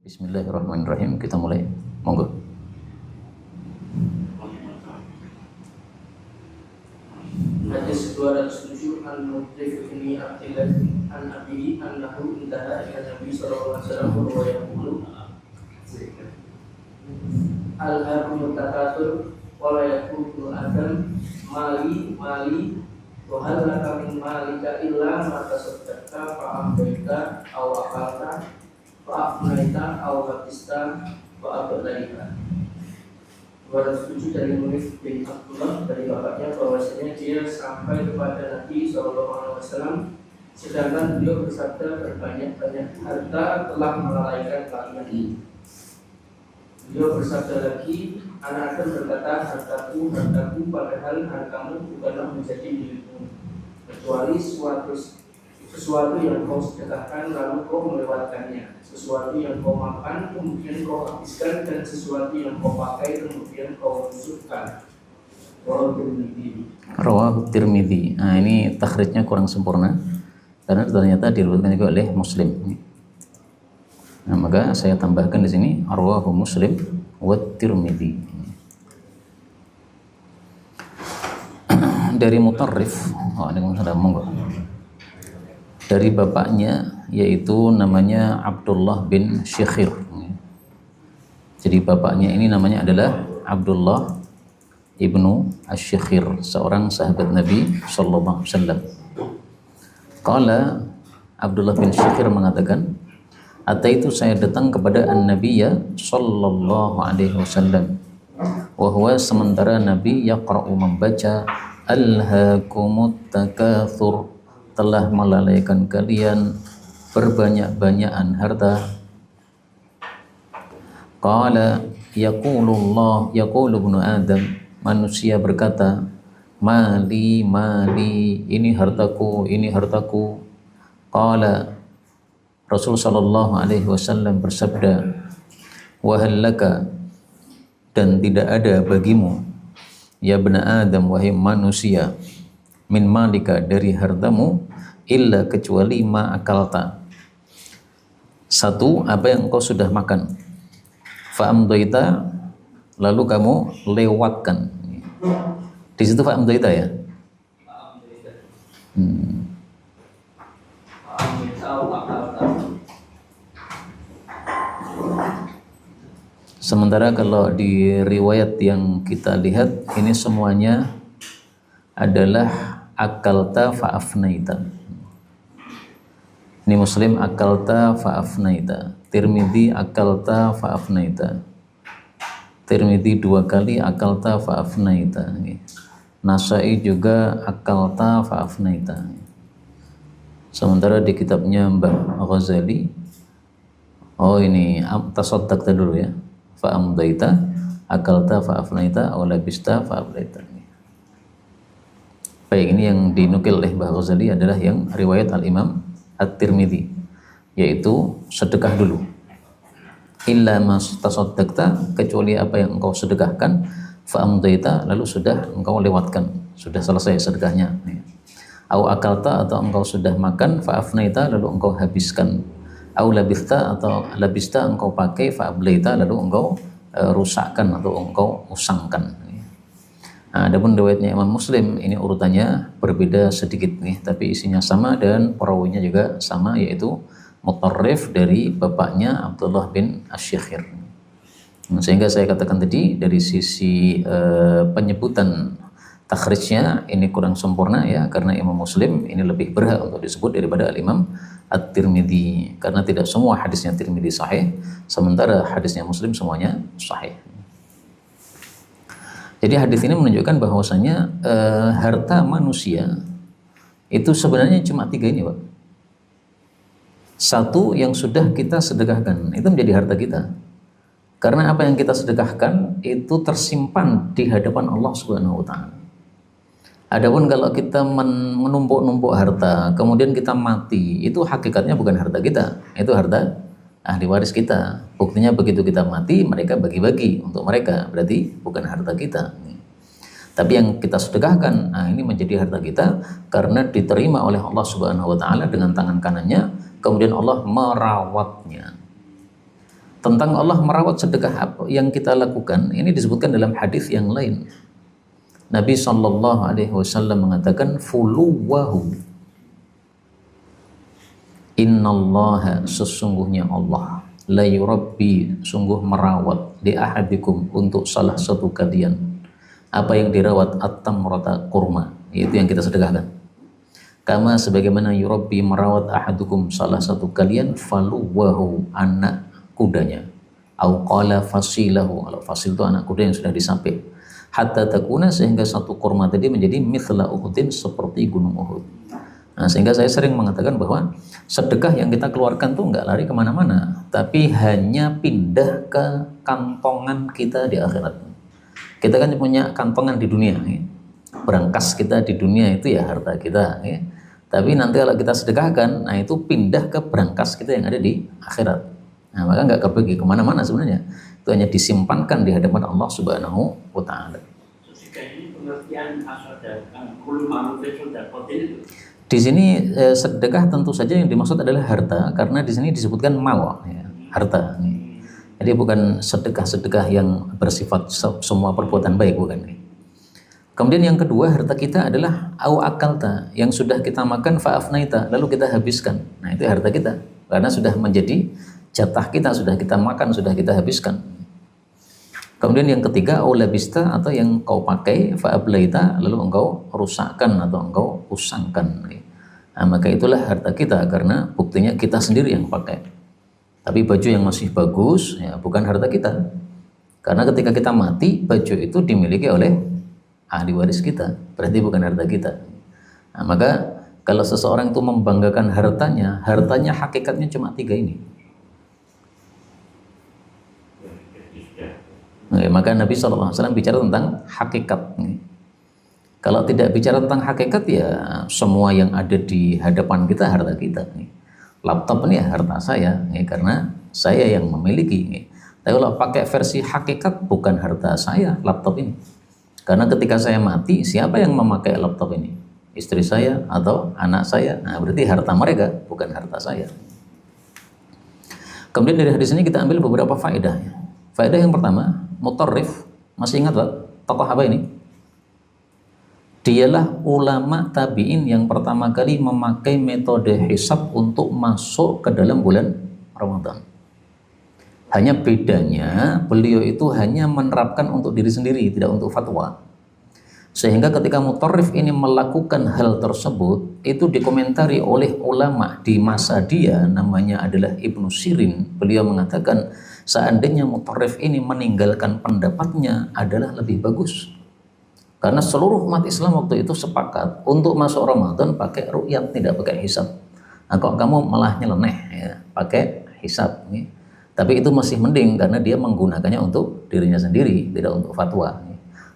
Bismillahirrahmanirrahim. Kita mulai. Monggo. Hadis 207 An-Mudrif ini Abdillah an Abi annahu intaha ila Nabi sallallahu alaihi wasallam wa yaqulu al-hakum takatsur wa la yakunu adam mali wa hal laka min malika illa ma tasaddaqta fa amdaita aw aqalta fa afnaita aw hatista fa abdaita. 207 dari Munif bin Abdullah dari bapaknya bahwasanya dia sampai kepada Nabi SAW, sedangkan beliau bersabda berbanyak-banyak harta telah melalaikan kalian. Beliau bersabda lagi, anak Adam berkata hartaku, padahal hartamu bukanlah menjadi milikmu, kecuali sesuatu yang kau sedekahkan lalu kau melewatkannya, sesuatu yang kau makan kemudian kau habiskan, dan sesuatu yang kau pakai kemudian kau rusukkan. Rawahu Tirmidzi. Nah, ini takhrijnya kurang sempurna karena ternyata diriwayatkan juga oleh Muslim. Nah, maka saya tambahkan di sini rawahu Muslim wa Tirmidzi. Dari Mutarrif, monggo. Dari bapaknya, yaitu namanya Abdullah bin Syekhir. Jadi bapaknya ini namanya adalah Abdullah ibnu Asy-Syekhir, seorang sahabat Nabi sallallahu alaihi wasallam. Qala, Abdullah bin Syekhir mengatakan, ataitu, saya datang kepada an-nabiyya sallallahu alaihi wasallam, wa huwa, sementara Nabi yaqra'u, membaca, alhaakumut takatsur, telah melalaikan kalian berbanyak-banyakan harta. Qala yaqulu ibnu Adam, manusia berkata, mali, ini hartaku. Qala, Rasul sallallahu alaihi wasallam bersabda, wa hal laka, dan tidak ada bagimu, ya ibnu Adam, wahai manusia, min malika, dari hartamu, illa, kecuali ma akalta, satu, apa yang engkau sudah makan, fa amdaita, lalu kamu lewatkan. Di situ fa amdaita ya. Sementara kalau di riwayat yang kita lihat, ini semuanya adalah akalta fa'afnaita. Ini Muslim akalta fa'afnaita, Tirmidzi akalta fa'afnaita, Tirmidzi 2 kali akalta fa'afnaita, Nasai juga akalta fa'afnaita. Sementara di kitabnya Mbah Ghazali, ini tasaddaqta dulu ya, fa'amdaita, akalta fa'afnaita, aw labista fa'ablaita. Baik, ini yang dinukil oleh Mbah Ghazali adalah yang riwayat Al-Imam At-Tirmidzi, yaitu sedekah dulu. Illa mas tasaddaqta, kecuali apa yang engkau sedekahkan, fa'amdaita, lalu sudah engkau lewatkan, sudah selesai sedekahnya. Au akalta, atau engkau sudah makan, fa'afnaita, lalu engkau habiskan. Au labista, atau labista engkau pakai, fa'ablaita, lalu engkau rusakkan atau engkau usangkan. Nah, adapun riwayatnya Imam Muslim, ini urutannya berbeda sedikit nih, tapi isinya sama dan perawinya juga sama, yaitu Mutarrif dari bapaknya Abdullah bin Asy-Syekhir. Sehingga saya katakan tadi dari sisi penyebutan takhrijnya ini kurang sempurna ya, karena Imam Muslim ini lebih berhak untuk disebut daripada Al-Imam At-Tirmidzi, karena tidak semua hadisnya Tirmidzi sahih, sementara hadisnya Muslim semuanya sahih. Jadi hadis ini menunjukkan bahwasanya harta manusia itu sebenarnya cuma 3 ini, Pak. 1 yang sudah kita sedekahkan, itu menjadi harta kita. Karena apa yang kita sedekahkan itu tersimpan di hadapan Allah Subhanahu wa taala. Adapun kalau kita menumpuk-numpuk harta, kemudian kita mati, itu hakikatnya bukan harta kita, itu harta ahli waris kita. Buktinya begitu kita mati, mereka bagi-bagi untuk mereka, berarti bukan harta kita. Tapi yang kita sedekahkan, ini menjadi harta kita karena diterima oleh Allah Subhanahu wa taala dengan tangan kanannya, kemudian Allah merawatnya. Tentang Allah merawat sedekah apa yang kita lakukan, ini disebutkan dalam hadis yang lain. Nabi Shallallahu Alaihi Wasallam mengatakan, fuluwahu, innallaha, sesungguhnya Allah, la yurabbi, sungguh merawat, di ahadikum, untuk salah satu kalian, apa yang dirawat, at-tamrata, kurma, itu yang kita sedekahkan. Kama, sebagaimana yurabbi, merawat, ahadukum, salah satu kalian, faluwahu, anak kudanya, au qala fasilahu, kalau fasil itu anak kuda yang sudah disapih, hatta takuna, sehingga satu kurma tadi menjadi mithla Uhudin, seperti gunung Uhud. Nah, sehingga saya sering mengatakan bahwa sedekah yang kita keluarkan tuh nggak lari kemana-mana, tapi hanya pindah ke kantongan kita di akhirat. Kita kan punya kantongan di dunia, ya. Berangkas kita di dunia itu ya harta kita, ya. Tapi nanti kalau kita sedekahkan, nah itu pindah ke berangkas kita yang ada di akhirat. Nah, maka nggak pergi kemana-mana sebenarnya. Itu hanya disimpankan di hadapan Allah Subhanahu wa Ta'ala. Di sini sedekah tentu saja yang dimaksud adalah harta, karena di sini disebutkan mal, ya, harta. Jadi bukan sedekah-sedekah yang bersifat semua perbuatan baik, bukan. Kemudian yang kedua, harta kita adalah au akalta, yang sudah kita makan, fa'afnaita, lalu kita habiskan. Nah, itu harta kita, karena sudah menjadi jatah kita, sudah kita makan, sudah kita habiskan. Kemudian yang ketiga, aulabista, atau yang kau pakai, fa'ablaita, lalu engkau rusakkan atau engkau usangkan. Nah, maka itulah harta kita, karena buktinya kita sendiri yang pakai. Tapi baju yang masih bagus, ya bukan harta kita, karena ketika kita mati, baju itu dimiliki oleh ahli waris kita, berarti bukan harta kita. Nah, maka kalau seseorang itu membanggakan hartanya, hartanya hakikatnya cuma 3 ini. Maka Nabi SAW bicara tentang hakikat. Kalau tidak bicara tentang hakikat, ya semua yang ada di hadapan kita harta kita. Laptop ini ya harta saya, karena saya yang memiliki. Tapi kalau pakai versi hakikat, bukan harta saya laptop ini, karena ketika saya mati, siapa yang memakai laptop ini? Istri saya atau anak saya? Nah, berarti harta mereka, bukan harta saya. Kemudian dari hadis ini kita ambil beberapa faedah. Faedah yang pertama, Mutarrif, masih ingat Pak, tokoh apa ini? Dialah ulama tabi'in yang pertama kali memakai metode hisab untuk masuk ke dalam bulan Ramadan. Hanya bedanya, beliau itu hanya menerapkan untuk diri sendiri, tidak untuk fatwa. Sehingga ketika Mutarrif ini melakukan hal tersebut, itu dikomentari oleh ulama di masa dia, namanya adalah Ibnu Sirin. Beliau mengatakan, seandainya Mutarrif ini meninggalkan pendapatnya adalah lebih bagus. Karena seluruh umat Islam waktu itu sepakat untuk masuk Ramadan pakai ru'yat, tidak pakai hisab. Nah, kok kamu malah nyeleneh, ya, pakai hisab. Ya. Tapi itu masih mending karena dia menggunakannya untuk dirinya sendiri, tidak untuk fatwa.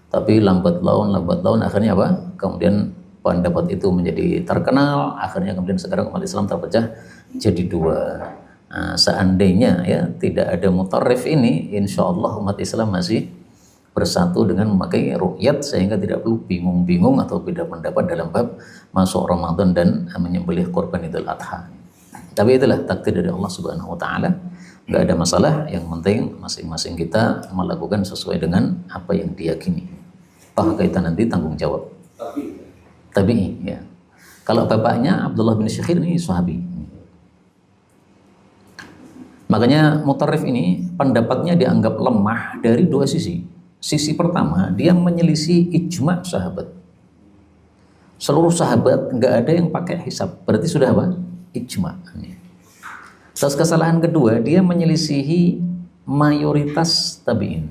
Tapi lambat laun akhirnya apa? Kemudian pendapat itu menjadi terkenal, akhirnya kemudian sekarang umat Islam terpecah jadi 2. Nah, seandainya ya tidak ada Mutarrif ini, insya Allah umat Islam masih bersatu dengan memakai ru'yat, sehingga tidak perlu bingung-bingung atau beda pendapat dalam bab masuk Ramadan dan menyembelih kurban Idul Adha. Tapi itulah takdir dari Allah Subhanahu wa Ta'ala. Nggak ada masalah, yang penting masing-masing kita melakukan sesuai dengan apa yang diyakini. Toh kita nanti tanggung jawab. Tabi'i, ya. Kalau bapaknya Abdullah bin Syakhir ini sahabi. Makanya Mutarrif ini pendapatnya dianggap lemah dari 2 sisi. Sisi pertama, dia menyelisih ijma' sahabat. Seluruh sahabat nggak ada yang pakai hisab, berarti sudah apa? Ijma'. Terus kesalahan kedua, dia menyelisihi mayoritas tabi'in.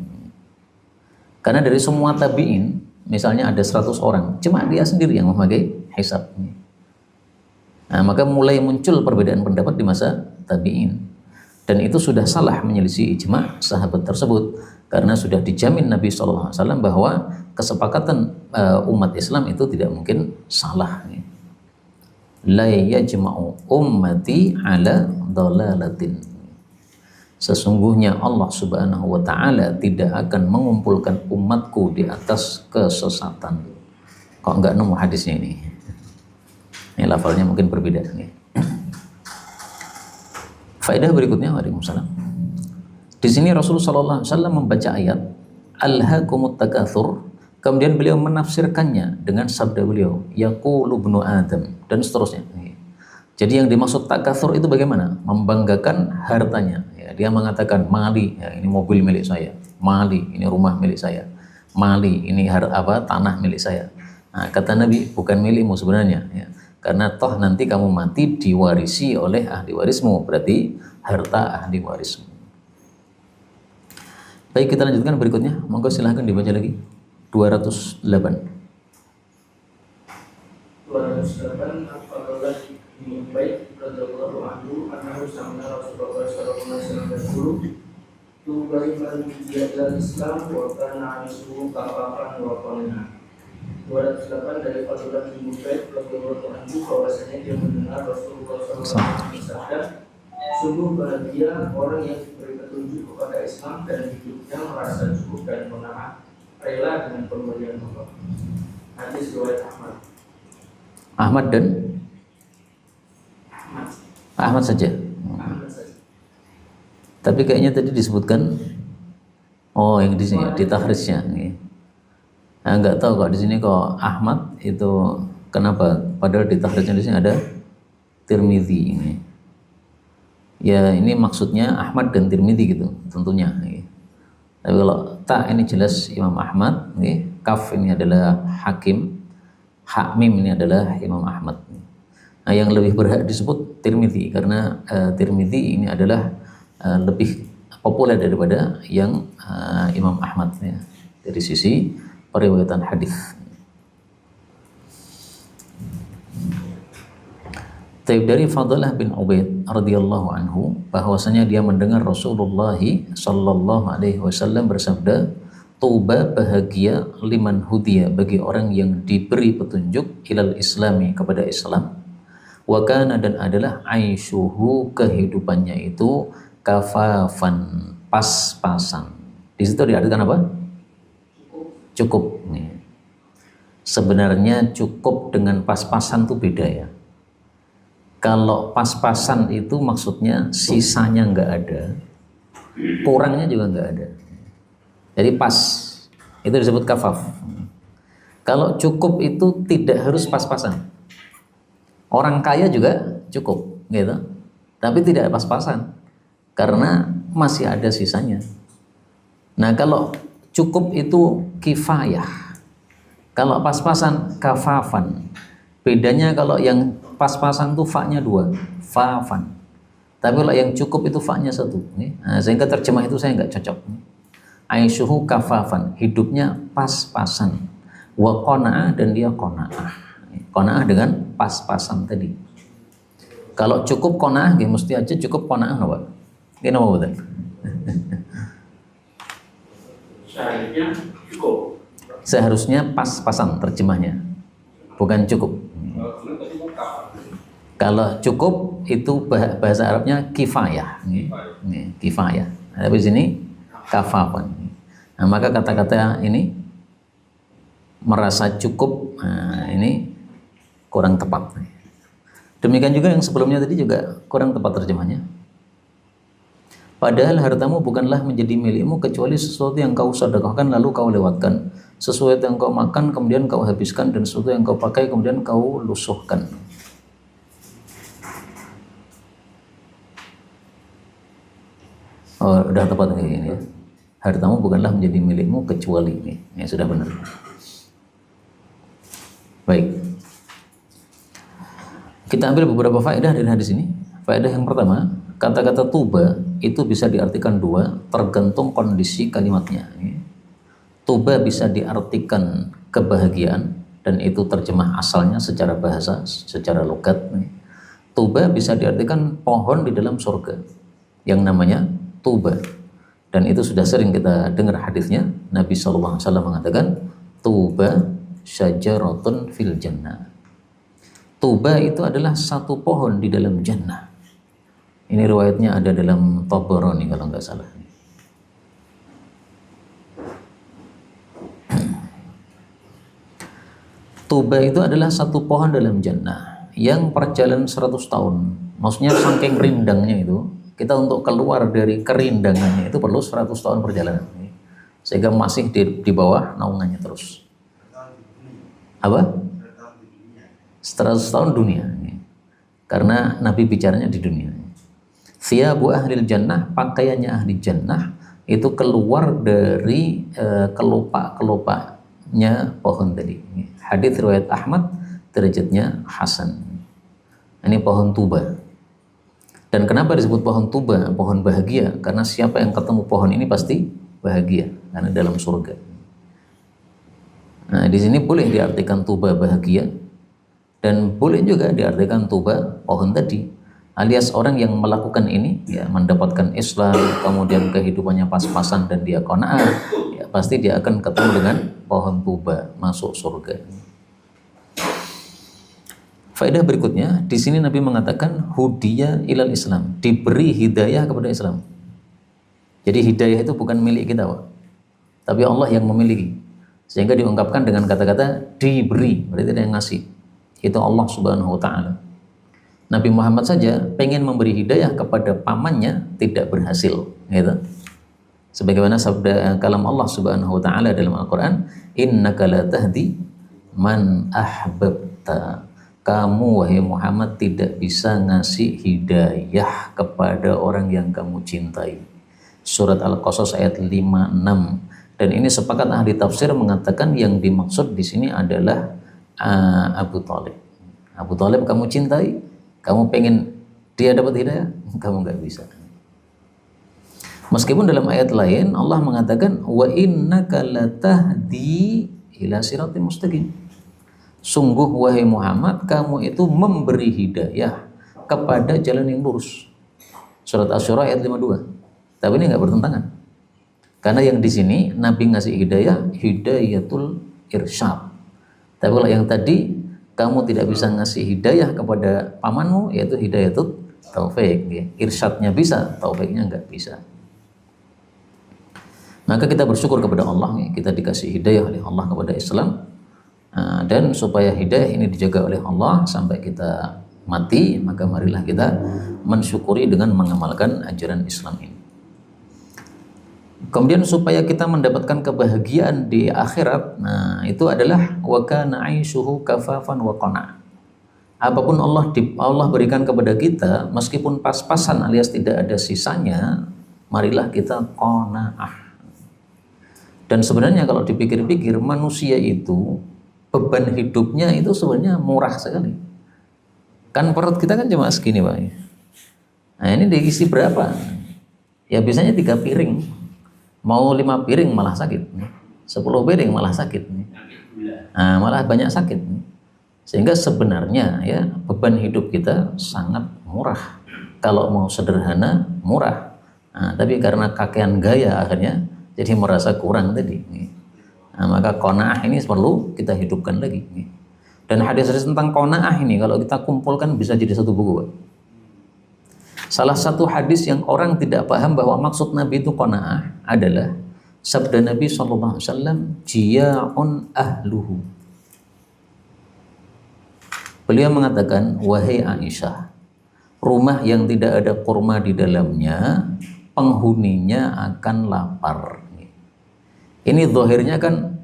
Karena dari semua tabi'in, misalnya ada 100 orang, cuma dia sendiri yang memakai hisab. Nah, maka mulai muncul perbedaan pendapat di masa tabi'in. Dan itu sudah salah menyelisih ijma' sahabat tersebut, karena sudah dijamin Nabi SAW bahwa kesepakatan umat Islam itu tidak mungkin salah. La yajma'u ummati ala dhalalatin. Sesungguhnya Allah Subhanahu wa Ta'ala tidak akan mengumpulkan umatku di atas kesesatan. Kok enggak nemu hadisnya ini? Ini lafalnya mungkin berbeda nih. Faedah berikutnya, waalaikumsalam. Di sini Rasulullah SAW membaca ayat Alhaakumut takatsur, kemudian beliau menafsirkannya dengan sabda beliau, yaqulu ibnu Adam, dan seterusnya. Jadi yang dimaksud takatsur itu bagaimana? Membanggakan hartanya. Ya, dia mengatakan mali, ya, ini mobil milik saya, mali, ini rumah milik saya, mali, ini tanah milik saya. Nah, kata Nabi, bukan milikmu sebenarnya, ya. Karena toh nanti kamu mati diwarisi oleh ahli warismu, berarti harta ahli warismu. Baik, kita lanjutkan berikutnya. Monggo silahkan dibaca lagi. 208. 208 Abdullah bin Ubaid radhiyallahu anhu annahu sami'a Rasulullah sallallahu alaihi wasallam yaqulu tu'bariman bidiyal Islam wa kana 'aisuhu kafafan wa qanina. 208 dari Abdullah bin Ubaid radhiyallahu anhu bahwasanya dia mendengar Rasulullah sallallahu alaihi wasallam bersabda, sungguh bahagia orang yang diberi petunjuk kepada Islam dan hidupnya merasa cukup dan mengalah rela dengan pemberian Allah. Hadis riwayat Ahmad. Ahmad dan Ahmad saja. Ahmad saja. Tapi kayaknya tadi disebutkan, oh yang di sini di tahrijnya. Nah, nggak tahu kok di sini kok Ahmad itu kenapa? Padahal di tahrijnya di sini ada Tirmidzi ini. Ya ini maksudnya Ahmad dan Tirmidzi gitu tentunya. Tapi kalau ta ini jelas Imam Ahmad, kaf ini adalah Hakim, hak mim ini adalah Imam Ahmad. Nah, yang lebih berhak disebut Tirmidzi karena Tirmidzi ini adalah lebih populer daripada yang Imam Ahmad ya, dari sisi periwayatan hadis. Dari Fadlah bin Ubaid radhiyallahu anhu bahwasanya dia mendengar Rasulullah sallallahu alaihi wasallam bersabda, "Tuba bahagia liman hudiya bagi orang yang diberi petunjuk ilal islami kepada Islam. Wa kana dan adalah aishuhu kehidupannya itu kafafan pas-pasan." Di situ diartikan apa? Cukup. Sebenarnya cukup dengan pas-pasan itu beda ya. Kalau pas-pasan itu maksudnya sisanya nggak ada, kurangnya juga nggak ada. Jadi pas, itu disebut kafaf. Kalau cukup itu tidak harus pas-pasan. Orang kaya juga cukup, gitu. Tapi tidak pas-pasan, karena masih ada sisanya. Nah kalau cukup itu kifayah, kalau pas-pasan kafafan. Bedanya kalau yang pas-pasan itu fa-nya 2, fafan. Tapi kalau yang cukup itu fa-nya 1. Nah, sehingga terjemah itu saya nggak cocok. Aisyuhu kafafan, hidupnya pas-pasan. Wa qana'ah dan dia qana'ah. Qana'ah dengan pas-pasan tadi. Kalau cukup qana'ah, mesti aja cukup qana'ah apa? Ini apa betul? Seharusnya cukup. Seharusnya pas-pasan terjemahnya, bukan cukup. Kalau cukup itu bahasa Arabnya kifayah, kifayah. Tapi di sini kafafan. Nah, maka kata-kata ini merasa cukup, nah, ini kurang tepat. Demikian juga yang sebelumnya tadi juga kurang tepat terjemahnya. Padahal hartamu bukanlah menjadi milikmu kecuali sesuatu yang kau sedekahkan lalu kau lewatkan, sesuatu yang kau makan kemudian kau habiskan, dan sesuatu yang kau pakai kemudian kau lusuhkan. Oh, udah tepat ini ya. Hartamu bukanlah menjadi milikmu kecuali ini. Ya sudah benar. Baik. Kita ambil beberapa faedah dari hadis ini. Faedah yang pertama, kata-kata tuba itu bisa diartikan 2, tergantung kondisi kalimatnya. Tuba bisa diartikan kebahagiaan, dan itu terjemah asalnya secara bahasa, secara logat. Tuba bisa diartikan pohon di dalam surga yang namanya tuba, dan itu sudah sering kita dengar hadisnya. Nabi SAW mengatakan tuba syajaratun fil jannah. Tuba itu adalah satu pohon di dalam jannah. Ini riwayatnya ada dalam Tabarani kalau nggak salah. Tuba itu adalah satu pohon dalam jannah yang perjalanan 100 tahun. Maksudnya saking rindangnya itu, Kita untuk keluar dari kerindangannya itu perlu 100 tahun perjalanan. Sehingga masih di bawah naungannya terus. Apa? 100 tahun dunia. Karena Nabi bicaranya di dunia. Thiyabu ahlil jannah, pakaiannya ahli jannah itu keluar dari kelopak-kelopaknya pohon tadi. Hadits riwayat Ahmad, derajatnya hasan. Ini pohon tuba. Dan kenapa disebut pohon tuba, pohon bahagia? Karena siapa yang ketemu pohon ini pasti bahagia, karena dalam surga. Nah, di sini boleh diartikan tuba bahagia, dan boleh juga diartikan tuba pohon tadi, alias orang yang melakukan ini ya mendapatkan Islam, kemudian kehidupannya pas-pasan dan dia qanaah, ya pasti dia akan ketemu dengan pohon tuba, masuk surga. Faedah berikutnya, di sini Nabi mengatakan hudiya ilal Islam, diberi hidayah kepada Islam. Jadi hidayah itu bukan milik kita, Pak, tapi Allah yang memiliki. Sehingga diungkapkan dengan kata-kata diberi, berarti dia yang ngasih. Itu Allah Subhanahu wa taala. Nabi Muhammad saja pengen memberi hidayah kepada pamannya tidak berhasil, gitu. Sebagaimana sabda kalam Allah Subhanahu wa taala dalam Al-Qur'an, innaka la tahdi man ahbabta. Kamu wahai Muhammad tidak bisa ngasih hidayah kepada orang yang kamu cintai. Surat Al-Qasas ayat 56. Dan ini sepakat ahli tafsir mengatakan yang dimaksud di sini adalah Abu Thalib. Abu Thalib kamu cintai, kamu pengen dia dapat hidayah, kamu nggak bisa. Meskipun dalam ayat lain Allah mengatakan wa innaka latahdi ila siratal mustaqim. Sungguh wahai Muhammad, kamu itu memberi hidayah kepada jalan yang lurus. Surat Asy-Syura ayat 52. Tapi ini nggak bertentangan. Karena yang di sini Nabi ngasih hidayah, hidayatul irsyad. Tapi kalau yang tadi kamu tidak bisa ngasih hidayah kepada pamanmu, yaitu hidayatul taufik. Irsyadnya bisa, taufiknya nggak bisa. Maka kita bersyukur kepada Allah, kita dikasih hidayah oleh Allah kepada Islam. Dan supaya hidayah ini dijaga oleh Allah sampai kita mati, maka marilah kita mensyukuri dengan mengamalkan ajaran Islam ini. Kemudian supaya kita mendapatkan kebahagiaan di akhirat, nah itu adalah wa kana 'aishuhu kafafan wa qana'. Apapun Allah berikan kepada kita, meskipun pas-pasan alias tidak ada sisanya, marilah kita qanaah. Dan sebenarnya kalau dipikir-pikir, manusia itu beban hidupnya itu sebenarnya murah sekali. Kan perut kita kan cuma segini, Pak. Nah ini diisi berapa? Ya biasanya 3 piring. Mau 5 piring malah sakit. 10 piring malah sakit. Nah, malah banyak sakit. Sehingga sebenarnya ya beban hidup kita sangat murah. Kalau mau sederhana, murah. Nah, tapi karena kakean gaya akhirnya jadi merasa kurang tadi. Nah, maka qanaah ini perlu kita hidupkan lagi. Dan hadis-hadis tentang qanaah ini kalau kita kumpulkan bisa jadi satu buku, Pak. Salah satu hadis yang orang tidak paham bahwa maksud Nabi itu qanaah adalah sabda Nabi SAW, jiya'un ahluhu. Beliau mengatakan, wahai Aisyah, rumah yang tidak ada kurma di dalamnya, penghuninya akan lapar. Ini zahirnya kan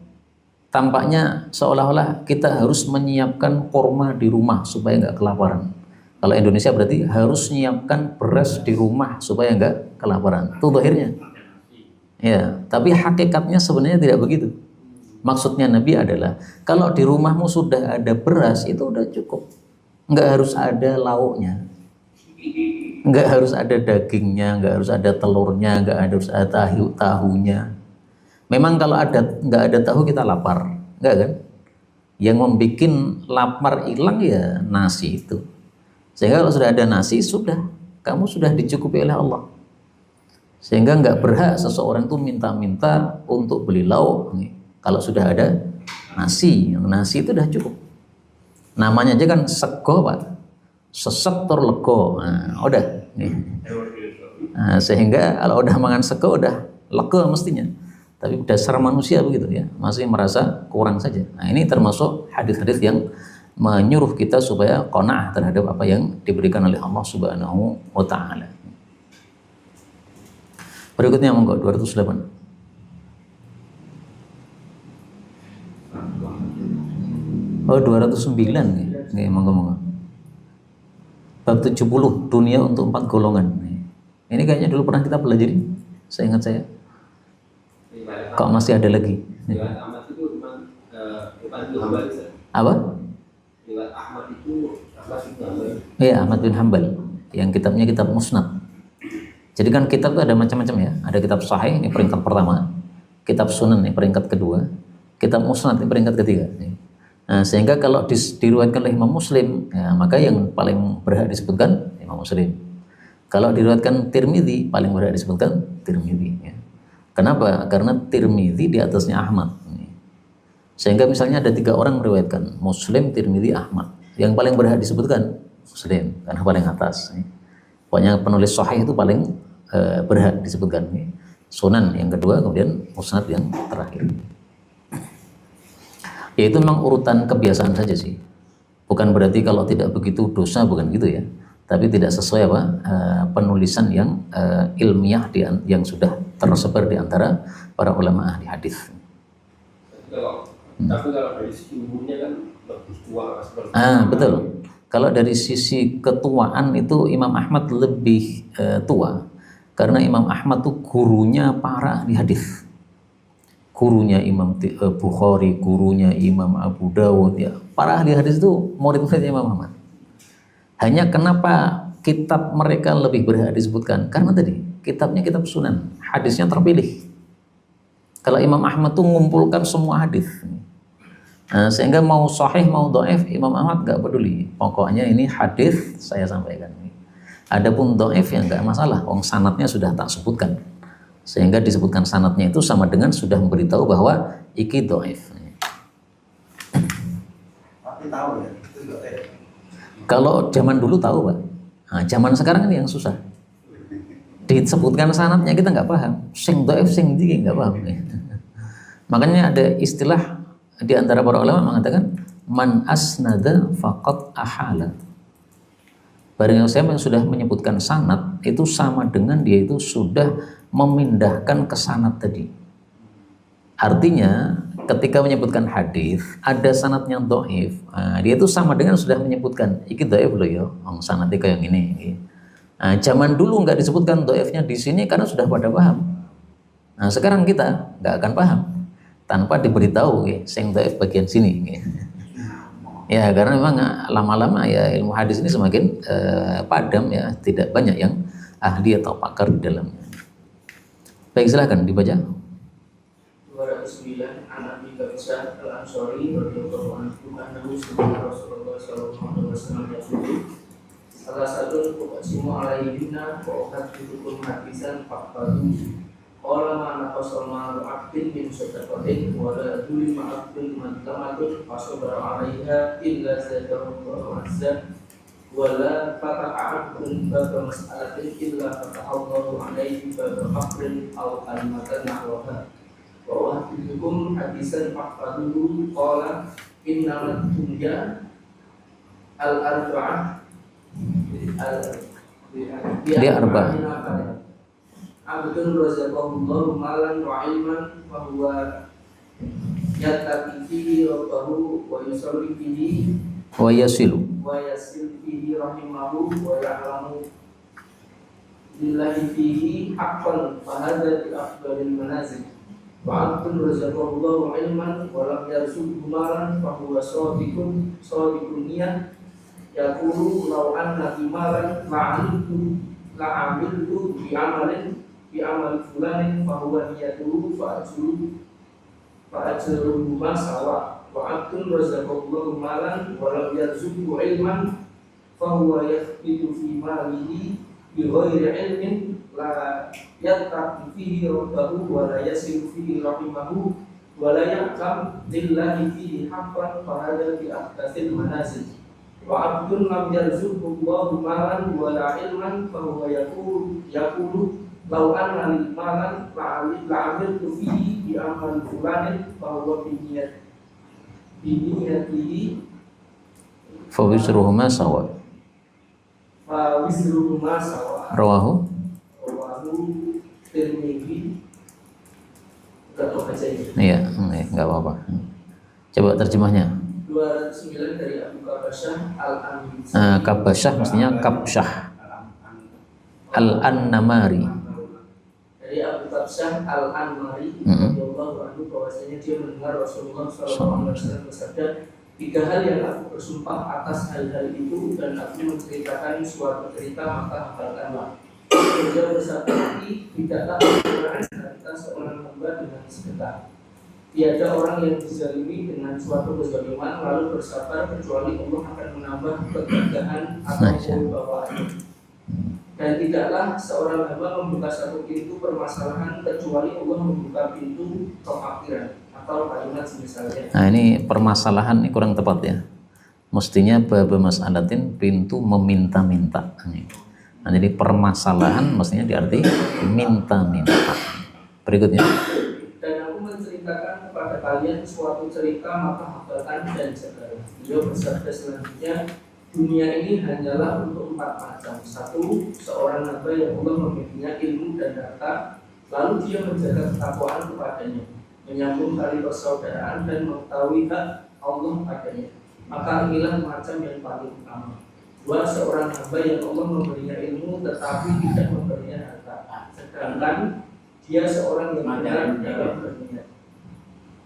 tampaknya seolah-olah kita harus menyiapkan kurma di rumah supaya nggak kelaparan. Kalau Indonesia berarti harus menyiapkan beras di rumah supaya nggak kelaparan. Itu zahirnya. Ya, tapi hakikatnya sebenarnya tidak begitu. Maksudnya Nabi adalah kalau di rumahmu sudah ada beras itu udah cukup. Nggak harus ada lauknya. Nggak harus ada dagingnya, nggak harus ada telurnya, nggak harus ada tahunya. Memang kalau nggak ada tahu kita lapar, nggak kan? Yang membuat lapar hilang ya nasi itu. Sehingga kalau sudah ada nasi sudah, kamu sudah dicukupi oleh Allah. Sehingga nggak berhak seseorang itu minta-minta untuk beli lauk. Kalau sudah ada nasi itu sudah cukup. Namanya aja kan sego, Pak. Sesek tur lego. Nah, udah. Nah, sehingga kalau udah makan sego udah lega mestinya. Tapi dasar manusia begitu ya, masih merasa kurang saja. Nah ini termasuk hadis-hadis yang menyuruh kita supaya qanaah terhadap apa yang diberikan oleh Allah Subhanahu wa Ta'ala. Berikutnya monggo 208. Oh 209 nih. Nih monggo. Bab 70 dunia untuk 4 golongan. Ini kayaknya dulu pernah kita pelajari. Saya ingat saya. Kok masih ada lagi? Riwayat Ahmad itu cuma bukan Hambal. Apa? Riwayat Ahmad itu Ahmad bin Hambal. Iya, Ahmad bin Hambal. Yang kitabnya kitab Musnad. Jadi kan kitab itu ada macam-macam ya. Ada kitab Sahih ini peringkat pertama, kitab Sunan ini peringkat kedua, kitab Musnad ini peringkat ketiga. Nah, sehingga kalau diriwayatkan oleh Imam Muslim, ya, maka yang paling berhak disebutkan Imam Muslim. Kalau diriwayatkan Tirmidzi, paling berhak disebutkan Tirmidzi. Ya. Kenapa? Karena Tirmidzi di atasnya Ahmad. Sehingga misalnya ada 3 orang meriwayatkan, Muslim, Tirmidzi, Ahmad. Yang paling berhak disebutkan Muslim, karena paling atas. Pokoknya penulis Sahih itu paling berhak disebutkan. Sunan yang kedua, kemudian Musnad yang terakhir. Ya itu memang urutan kebiasaan saja sih. Bukan berarti kalau tidak begitu dosa, bukan gitu ya. Tapi tidak sesuai apa penulisan yang ilmiah yang sudah tersebar di antara para ulama ahli hadis. Tapi kalau dari sisi umurnya kan lebih tua seperti. Betul. Kalau dari sisi ketuaan itu Imam Ahmad lebih tua. Karena Imam Ahmad tuh gurunya para ahli hadis. Gurunya Imam Bukhari, gurunya Imam Abu Dawud, ya. Para ahli hadis itu murid-muridnya Imam Ahmad. Hanya kenapa kitab mereka lebih berhak disebutkan? Karena tadi kitabnya kitab Sunan, hadisnya terpilih. Kalau Imam Ahmad tuh mengumpulkan semua hadis. Nah, sehingga mau sahih mau dhaif Imam Ahmad nggak peduli. Pokoknya ini hadis saya sampaikan. Adapun dhaif ya nggak masalah, wong sanadnya sudah tak sebutkan. Sehingga disebutkan sanadnya itu sama dengan sudah memberitahu bahwa iki dhaif. Tapi tahu ya, itu dhaif. Kalau zaman dulu tahu Pak. Nah, zaman sekarang ini yang susah. Disebutkan sanadnya kita nggak paham. Sing dhaif sing ndi nggak paham. Makanya ada istilah di antara para ulama mengatakan man asnada faqad ahala. Barang siapa yang sudah menyebutkan sanad itu sama dengan dia itu sudah memindahkan ke sanad tadi. Artinya ketika menyebutkan hadis ada sanadnya dhaif, dia itu sama dengan sudah menyebutkan iki dhaif loh ya, sanadnya kayak gini. Zaman dulu nggak disebutkan dhaifnya di sini karena sudah pada paham. Nah, sekarang kita nggak akan paham tanpa diberitahu sing dhaif bagian sini. Ya karena memang lama-lama ya ilmu hadis ini semakin padam ya, tidak banyak yang ahli atau pakar di dalamnya. Baik, silakan dibaca. 209 Anak Abi Bakar Al-Ansari radhiyallahu anhu annahu sami'a Rasulullah sallallahu alaihi wasallam yaqulu salah satu tuqsimu alaihina wa ukhaddukum hadisan faqadu qala ma naqasal ma'al abdin min sadaqatin wa la dhulima abdin man tamatun fasabara alaiha illa zadahu wa azza wala fataha abdun baba mas'alatin illa fatahallahu alaihi baba faqrin aw kalimatan nahwaha wa wahdikum hadisan faqaduhu qala innamat dunya al-arba'ah Dia arba'ah abdun razaqahullahu malan wa ilman fa huwa yattaqi fihi rabbahu wa yusalli fihi wa yasilu fihi rahimahu wa ya'lamu billahi fihi haqqan fa hadha bi afdalil manazil wa abdun razaqahullahu ilman wa lam yarzuqhu malan fa huwa sadiqun niyah yaqulu law anna malan la'amiltu bi amal fulanin fa huwa niyatuhu fa ajruhu ma sawa wa abdun razaqallahu malan wa lam yarzuqhu ilman fa huwa yakhbitu fi malihi bi ghairi ilmin la yattaqi fihi rabbahu wa la yasilu fihi rahimahu wa la ya'lam billahi fihi haqqan fa hadha bi ahdatsil manazil wa abdun lam yarzuqhu Allahu malan wa la ilman fa huwa yaqulu law anna lil malan la'amiltu fihi bi amal fulanin fa huwa bi niyatihi fa wisruhuma sawa. fa wisruhuma sawa Rawahu Tirmidzi Enggak mau baca ini. Iya, nggak apa-apa. Coba terjemahnya. 209 dari Abu Kabasyah Al-Anbi. Kabasyah mestinya kabsyah. Al-Annamari. Dari Abu Kabasyah Al-Anmari radhiyallahu anhu bahwasanya dia mendengar Rasulullah sallallahu alaihi wasallam bersabda, 3 hal yang aku bersumpah atas hal-hal itu dan aku menceritakan suatu cerita maka hafalkanlah. Beliau bersabda, tidaklah Al-Quran kita seorang hamba dengan sedekah. Tiada orang yang dizalimi dengan suatu kezaliman lalu bersabar kecuali Allah akan menambah kegagahan atau kewibawaannya. Dan tidaklah seorang hamba membuka satu pintu permasalahan kecuali Allah membuka pintu kefakiran atau kalimat semisalnya. Nah, ini permasalahan ini kurang tepat ya. Mestinya baba mas'alatin pintu meminta-minta. Nah, jadi permasalahan mestinya diarti minta-minta. Berikutnya. Dan aku menceritakan kepada kalian suatu cerita maka hafalkan dan jagalah. Beliau bersabda selanjutnya, dunia ini hanyalah untuk 4 macam. 1. Seorang hamba yang Allah memberinya ilmu dan harta, lalu dia menjaga ketakwaan kepadanya, menyambung tali persaudaraan dan mengetahui hak Allah padanya. Maka inilah macam yang paling utama. 2. Seorang hamba yang Allah memberinya ilmu tetapi tidak memberinya harta, sedangkan dia seorang yang benar dalam berniat.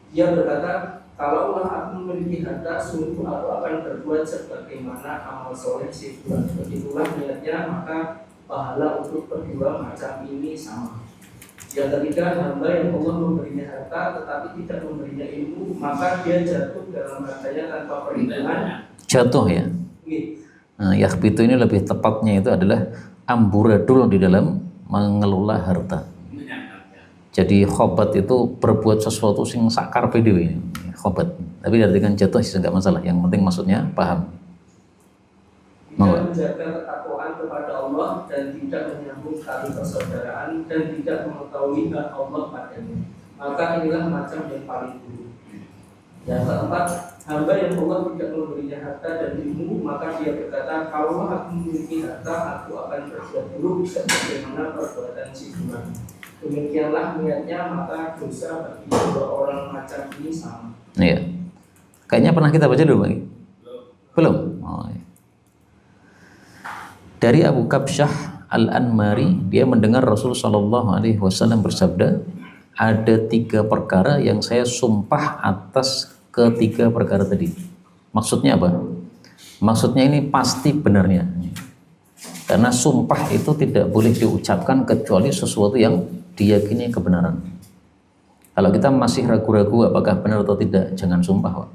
Dia berkata, kalau Allah aku memiliki harta, sungguh aku akan berbuat sebagaimana amal soleh si fulan. Begitulah niatnya, maka pahala untuk kedua macam ini sama. Yang ketiga, hamba yang Allah memberinya harta tetapi tidak memberinya ilmu, maka dia jatuh dalam hartanya tanpa perhitungan. Jatuh ya. Nah, yakhbitu ini lebih tepatnya itu adalah amburadul di dalam mengelola harta. Jadi khobat itu berbuat sesuatu sing sakar PDW khobat. Tapi diartikan jatuh sih enggak masalah. Yang penting maksudnya paham. Tidak menjaga ketakwaan kepada Allah dan tidak menyambung tali persaudaraan dan tidak mengetahui hak Allah padanya. Maka inilah macam yang paling buruk. Yang keempat, hamba yang Allah tidak memberinya harta dan ilmu, maka dia berkata, kalau aku memiliki harta, aku akan berbuat buruk sebagaimana perbuatan si fulan. Demikianlah niatnya, maka dosa bagi 2 orang macam ini sama. Iya. Kayaknya pernah kita baca dulu lagi. Belum. Oh, iya. Dari Abu Kabsyah Al-Anmari, dia mendengar Rasul Shallallahu Alaihi Wasallam bersabda, ada 3 perkara yang saya sumpah atas ketiga perkara tadi. Maksudnya apa? Maksudnya ini pasti benarnya. Karena sumpah itu tidak boleh diucapkan kecuali sesuatu yang diyakini kebenaran. Kalau kita masih ragu-ragu apakah benar atau tidak, jangan sumpah, Pak.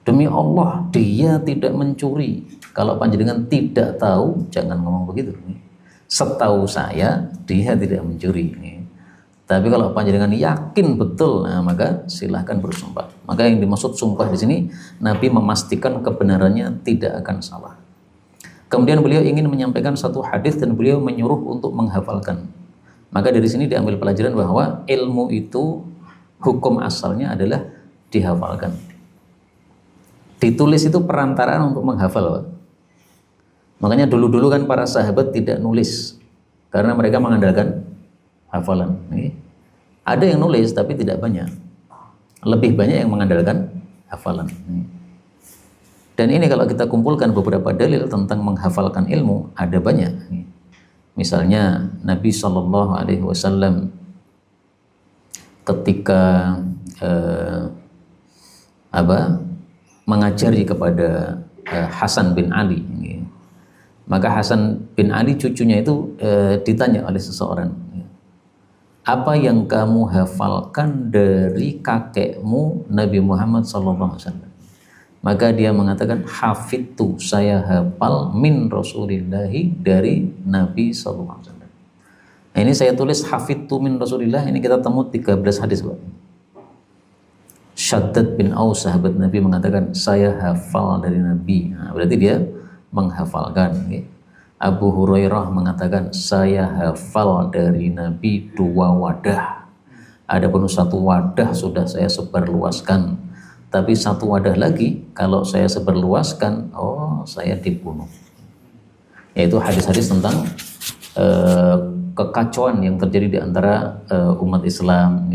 Demi Allah, dia tidak mencuri. Kalau panjenengan tidak tahu, jangan ngomong begitu. Setahu saya, dia tidak mencuri. Tapi kalau panjenengan yakin betul, nah maka silahkan bersumpah. Maka yang dimaksud sumpah di sini, Nabi memastikan kebenarannya tidak akan salah. Kemudian beliau ingin menyampaikan satu hadis dan beliau menyuruh untuk menghafalkan. Maka dari sini diambil pelajaran bahwa ilmu itu hukum asalnya adalah dihafalkan. Ditulis itu perantaraan untuk menghafal, Pak. Makanya dulu-dulu kan para sahabat tidak nulis karena mereka mengandalkan hafalan. Ada yang nulis tapi tidak banyak. Lebih banyak yang mengandalkan hafalan. Dan ini kalau kita kumpulkan beberapa dalil tentang menghafalkan ilmu, ada banyak. Misalnya Nabi Shallallahu Alaihi Wasallam ketika mengajari kepada Hasan bin Ali, maka Hasan bin Ali cucunya itu ditanya oleh seseorang, apa yang kamu hafalkan dari kakekmu Nabi Muhammad SAW? Maka dia mengatakan, hafidtu, saya hafal min Rasulillahi, dari Nabi SAW. Nah, ini saya tulis hafidtu min Rasulillah, ini kita temu 13 hadis, Pak. Syaddad bin Aus, sahabat Nabi, mengatakan, saya hafal dari Nabi. Nah, berarti dia menghafalkan. Abu Hurairah mengatakan, saya hafal dari Nabi 2 wadah. Adapun 1 wadah sudah saya sebarluaskan. Tapi 1 wadah lagi, kalau saya sebarluaskan, saya dibunuh. Yaitu hadis-hadis tentang kekacauan yang terjadi di antara umat Islam.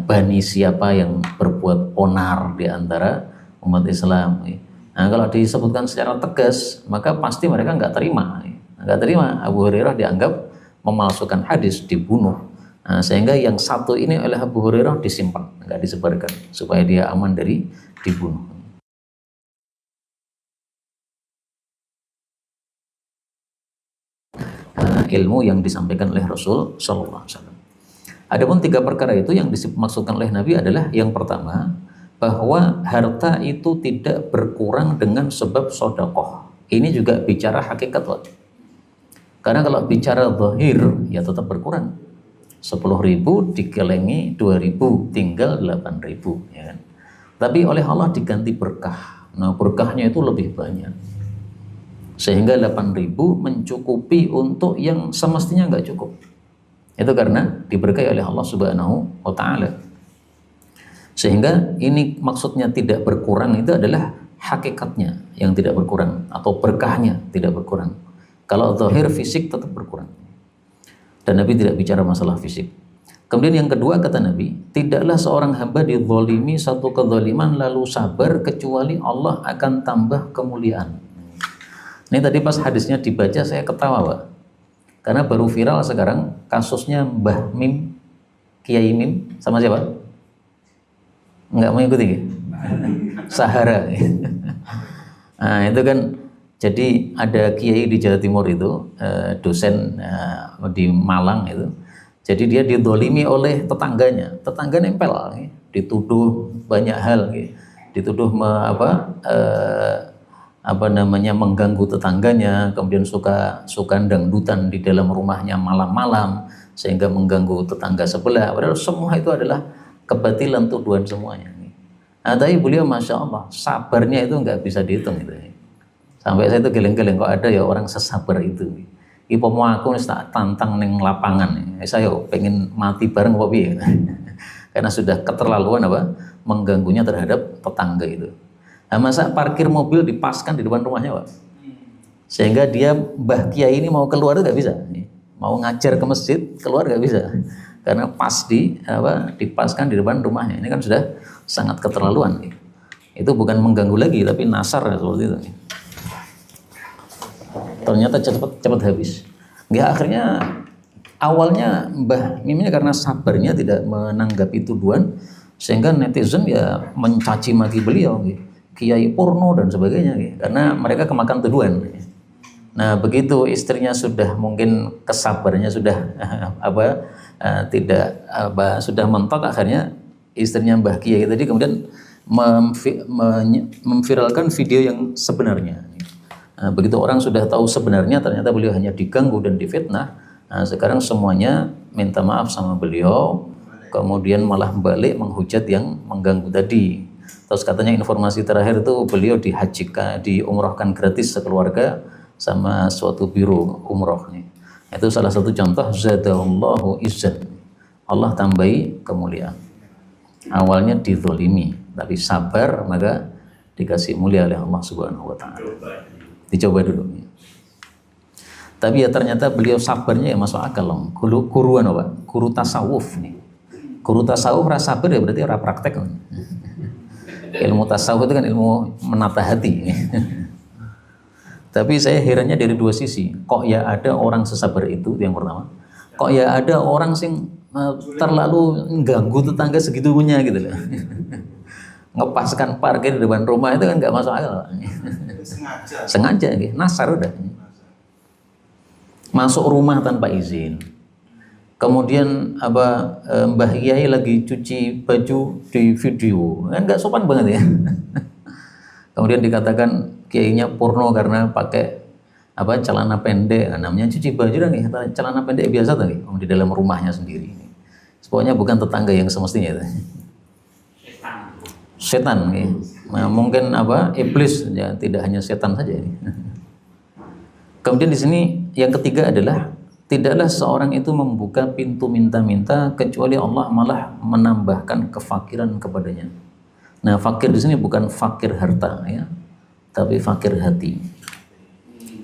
bani siapa yang berbuat onar di antara umat Islam. Nah, kalau disebutkan secara tegas, maka pasti mereka nggak terima. Nggak terima Abu Hurairah dianggap memalsukan hadis, dibunuh. Nah, sehingga yang satu ini oleh Abu Hurairah disimpan, nggak disebarkan, supaya dia aman dari dibunuh. Ilmu yang disampaikan oleh Rasul Sallallahu Alaihi Wasallam. Adapun 3 perkara itu yang dimaksudkan oleh Nabi adalah yang pertama, bahwa harta itu tidak berkurang dengan sebab sodakoh. Ini juga bicara hakikat, Pak. Karena kalau bicara zahir ya tetap berkurang. 10.000 dikelengi 2.000, tinggal 8.000, ya kan? Tapi oleh Allah diganti berkah. Nah, berkahnya itu lebih banyak. Sehingga 8.000 mencukupi untuk yang semestinya nggak cukup. Itu karena diberkahi oleh Allah Subhanahu wa Ta'ala. Sehingga ini maksudnya tidak berkurang itu adalah hakikatnya yang tidak berkurang, atau berkahnya tidak berkurang. Kalau zahir fisik tetap berkurang. Dan Nabi tidak bicara masalah fisik. Kemudian yang kedua kata Nabi, tidaklah seorang hamba dizalimi satu kezaliman lalu sabar kecuali Allah akan tambah kemuliaan. Ini tadi pas hadisnya dibaca saya ketawa, Pak. Karena baru viral sekarang kasusnya Mbah Mim, Kiai Mim sama siapa? Enggak mengikuti? Sahara. Nah, itu kan jadi ada kiai di Jawa Timur itu, dosen di Malang itu. Jadi dia didolimi oleh tetangganya. Tetangga nempel, dituduh banyak hal, dituduh mengganggu tetangganya, kemudian suka dangdutan di dalam rumahnya malam-malam sehingga mengganggu tetangga sebelah. Padahal semua itu adalah kebatilan, tuduhan semuanya. Nah, tapi beliau masya Allah sabarnya itu nggak bisa dihitung gitu. Sampai saya itu geleng-geleng kok ada ya orang sesabar itu. Ipo mau aku tak tantang neng lapangan. Saya pengen mati bareng kok piye. Karena sudah keterlaluan mengganggunya terhadap tetangga itu. Nah, masa parkir mobil dipaskan di depan rumahnya, Pak? Sehingga dia Mbah Kiai ini mau keluar itu nggak bisa. Mau ngajar ke masjid keluar nggak bisa. Karena pas dipaskan di depan rumahnya. Ini kan sudah sangat keterlaluan. Itu bukan mengganggu lagi, tapi nasar seperti itu. Ternyata cepat habis. Ya, akhirnya awalnya Mbah Mim ini karena sabarnya tidak menanggapi tuduhan, sehingga netizen ya mencaci maki beliau, Kiai porno dan sebagainya, karena mereka kemakan tuduhan. Nah, begitu istrinya sudah mungkin kesabarannya sudah sudah mentok, akhirnya istrinya Mbah Kiai tadi kemudian memviralkan video yang sebenarnya. Nah, begitu orang sudah tahu sebenarnya ternyata beliau hanya diganggu dan difitnah. Nah, sekarang semuanya minta maaf sama beliau, kemudian malah balik menghujat yang mengganggu tadi. Terus katanya informasi terakhir itu beliau dihajikan, diumrohkan gratis sekeluarga sama suatu biro umroh. Itu salah satu contoh zadallahu izzan. Allah tambahi kemuliaan. Awalnya dizalimi, tapi sabar maka dikasih mulia oleh Allah Subhanahu wa Ta'ala. Dicoba dulu. Tapi ya ternyata beliau sabarnya ya masuk akal loh. Guru tasawuf nih. Guru tasawuf rasa sabar ya berarti ora praktek. Ilmu tasawuf itu kan ilmu menata hati. Tapi saya herannya dari dua sisi. Kok ya ada orang sesabar itu yang pertama. Kok ya ada orang sing terlalu ganggu tetangga segitunya gitu loh. Ngepaskan parkir di depan rumah itu kan nggak masuk akal. Sengaja gitu. Nasar udah. Masuk rumah tanpa izin. Kemudian Mbah Kiai lagi cuci baju di video. Kan nggak sopan banget ya. Kemudian dikatakan kiainya porno karena pakai celana pendek. Namanya cuci baju dan celana pendek biasa tadi di dalam rumahnya sendiri. Pokoknya bukan tetangga yang semestinya itu. Setan nah, mungkin iblis ya, tidak hanya setan saja. Kemudian di sini yang ketiga adalah tidaklah seorang itu membuka pintu minta-minta kecuali Allah malah menambahkan kefakiran kepadanya. Nah, fakir di sini bukan fakir harta ya, tapi fakir hati.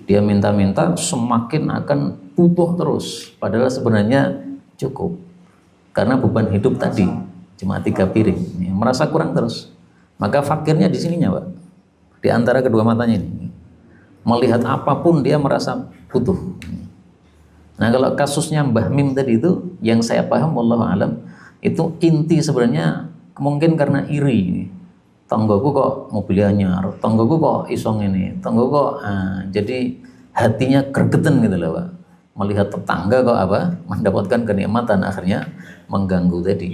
Dia minta-minta semakin akan butuh terus, padahal sebenarnya cukup. karena beban hidup tadi cuma 3 piring, merasa kurang terus. Maka fakirnya di sininya, Pak, di antara kedua matanya ini. Melihat apapun dia merasa butuh. Nah, kalau kasusnya Mbah Mim tadi itu, yang saya paham wallahu alam, itu inti sebenarnya mungkin karena iri. Tonggoku kok mobilnya anyar, tonggoku kok isong ini, tonggoku kok jadi hatinya gregetan gitu loh, Pak. Melihat tetangga kok mendapatkan kenikmatan, akhirnya mengganggu tadi.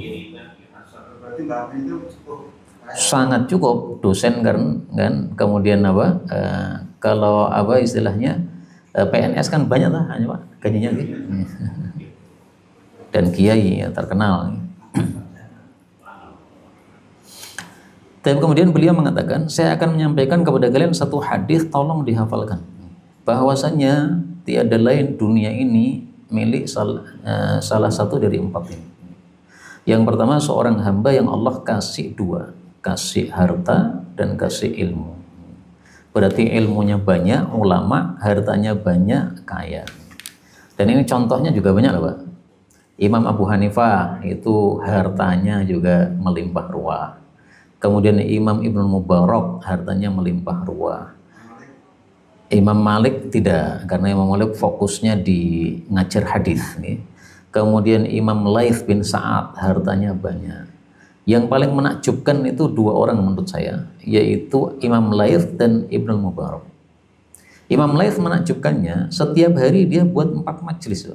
Berarti Mbak Amin itu cukup Sangat cukup, dosen kan kemudian kalau istilahnya PNS kan banyak lah hanya Pak gajinya gitu. Dan kiai ya, terkenal. Tapi kemudian beliau mengatakan, saya akan menyampaikan kepada kalian satu hadis, tolong dihafalkan. Bahwasanya tiada lain dunia ini milik salah satu dari 4 ini. Yang pertama, seorang hamba yang Allah kasih 2, kasih harta dan kasih ilmu. Berarti ilmunya banyak, ulama, hartanya banyak, kaya. Dan ini contohnya juga banyak loh, Pak. Imam Abu Hanifah itu hartanya juga melimpah ruah. Kemudian Imam Ibnu Mubarak hartanya melimpah ruah. Imam Malik tidak, karena Imam Malik fokusnya di ngajar hadis. Kemudian Imam Laits bin Sa'ad hartanya banyak. Yang paling menakjubkan itu 2 orang menurut saya, yaitu Imam Laits dan Ibnu Mubarak. Imam Laits menakjubkannya, setiap hari dia buat 4 majelis.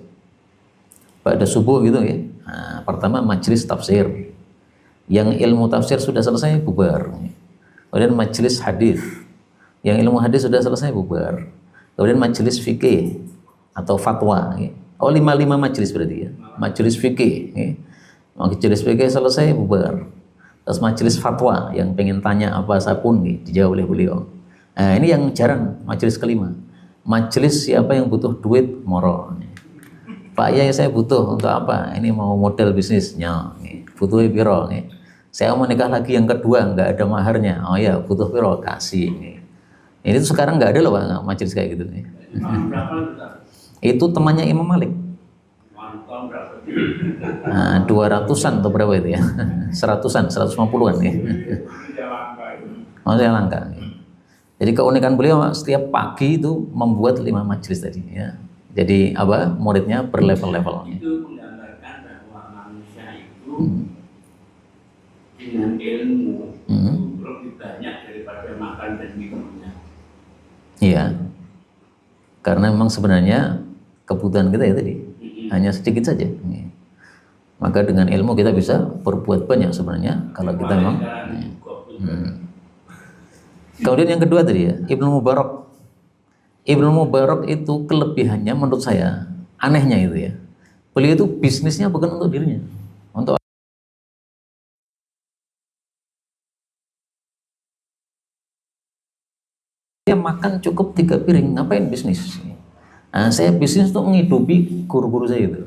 Pada subuh gitu ya. Nah, pertama majelis tafsir. Yang ilmu tafsir sudah selesai, bubar. Kemudian majelis hadis. Yang ilmu hadis sudah selesai, bubar. Kemudian majelis fikih atau fatwa. Oh, 5 majelis berarti ya. Majelis fikih. Majelis fikih selesai, bubar. Terus majelis fatwa, yang pengen tanya apa sapun dijawab oleh beliau. Nah, ini yang jarang, majelis kelima. Majelis siapa yang butuh duit, moro. Pak Yai, saya butuh untuk apa? Ini mau model bisnisnya. Butuh piro. Saya mau nikah lagi yang kedua, nggak ada maharnya. Oh ya, butuh piro, kasih. Ini tuh sekarang nggak ada loh Pak, majelis kayak gitu. Itu temannya Imam Malik. 200-an atau berapa itu ya? 100-an, 150-an ya. Maksudnya langka. Jadi keunikan beliau setiap pagi itu membuat 5 majelis tadi ya. Jadi muridnya berlevel-level. Itu menggambarkan bahwa manusia itu dengan ilmu lebih banyak daripada makan dan minumnya. Iya. Karena memang sebenarnya kebutuhan kita ya tadi hanya sedikit saja. Maka dengan ilmu kita bisa berbuat banyak sebenarnya kalau kita memang. Kemudian yang kedua tadi ya, Ibnu Mubarak. Ibnu Mubarak itu kelebihannya menurut saya, anehnya itu ya. Beliau itu bisnisnya bukan untuk dirinya, untuk dia makan cukup 3 piring, ngapain bisnis? Nah, saya bisnis untuk menghidupi guru-guru saya itu.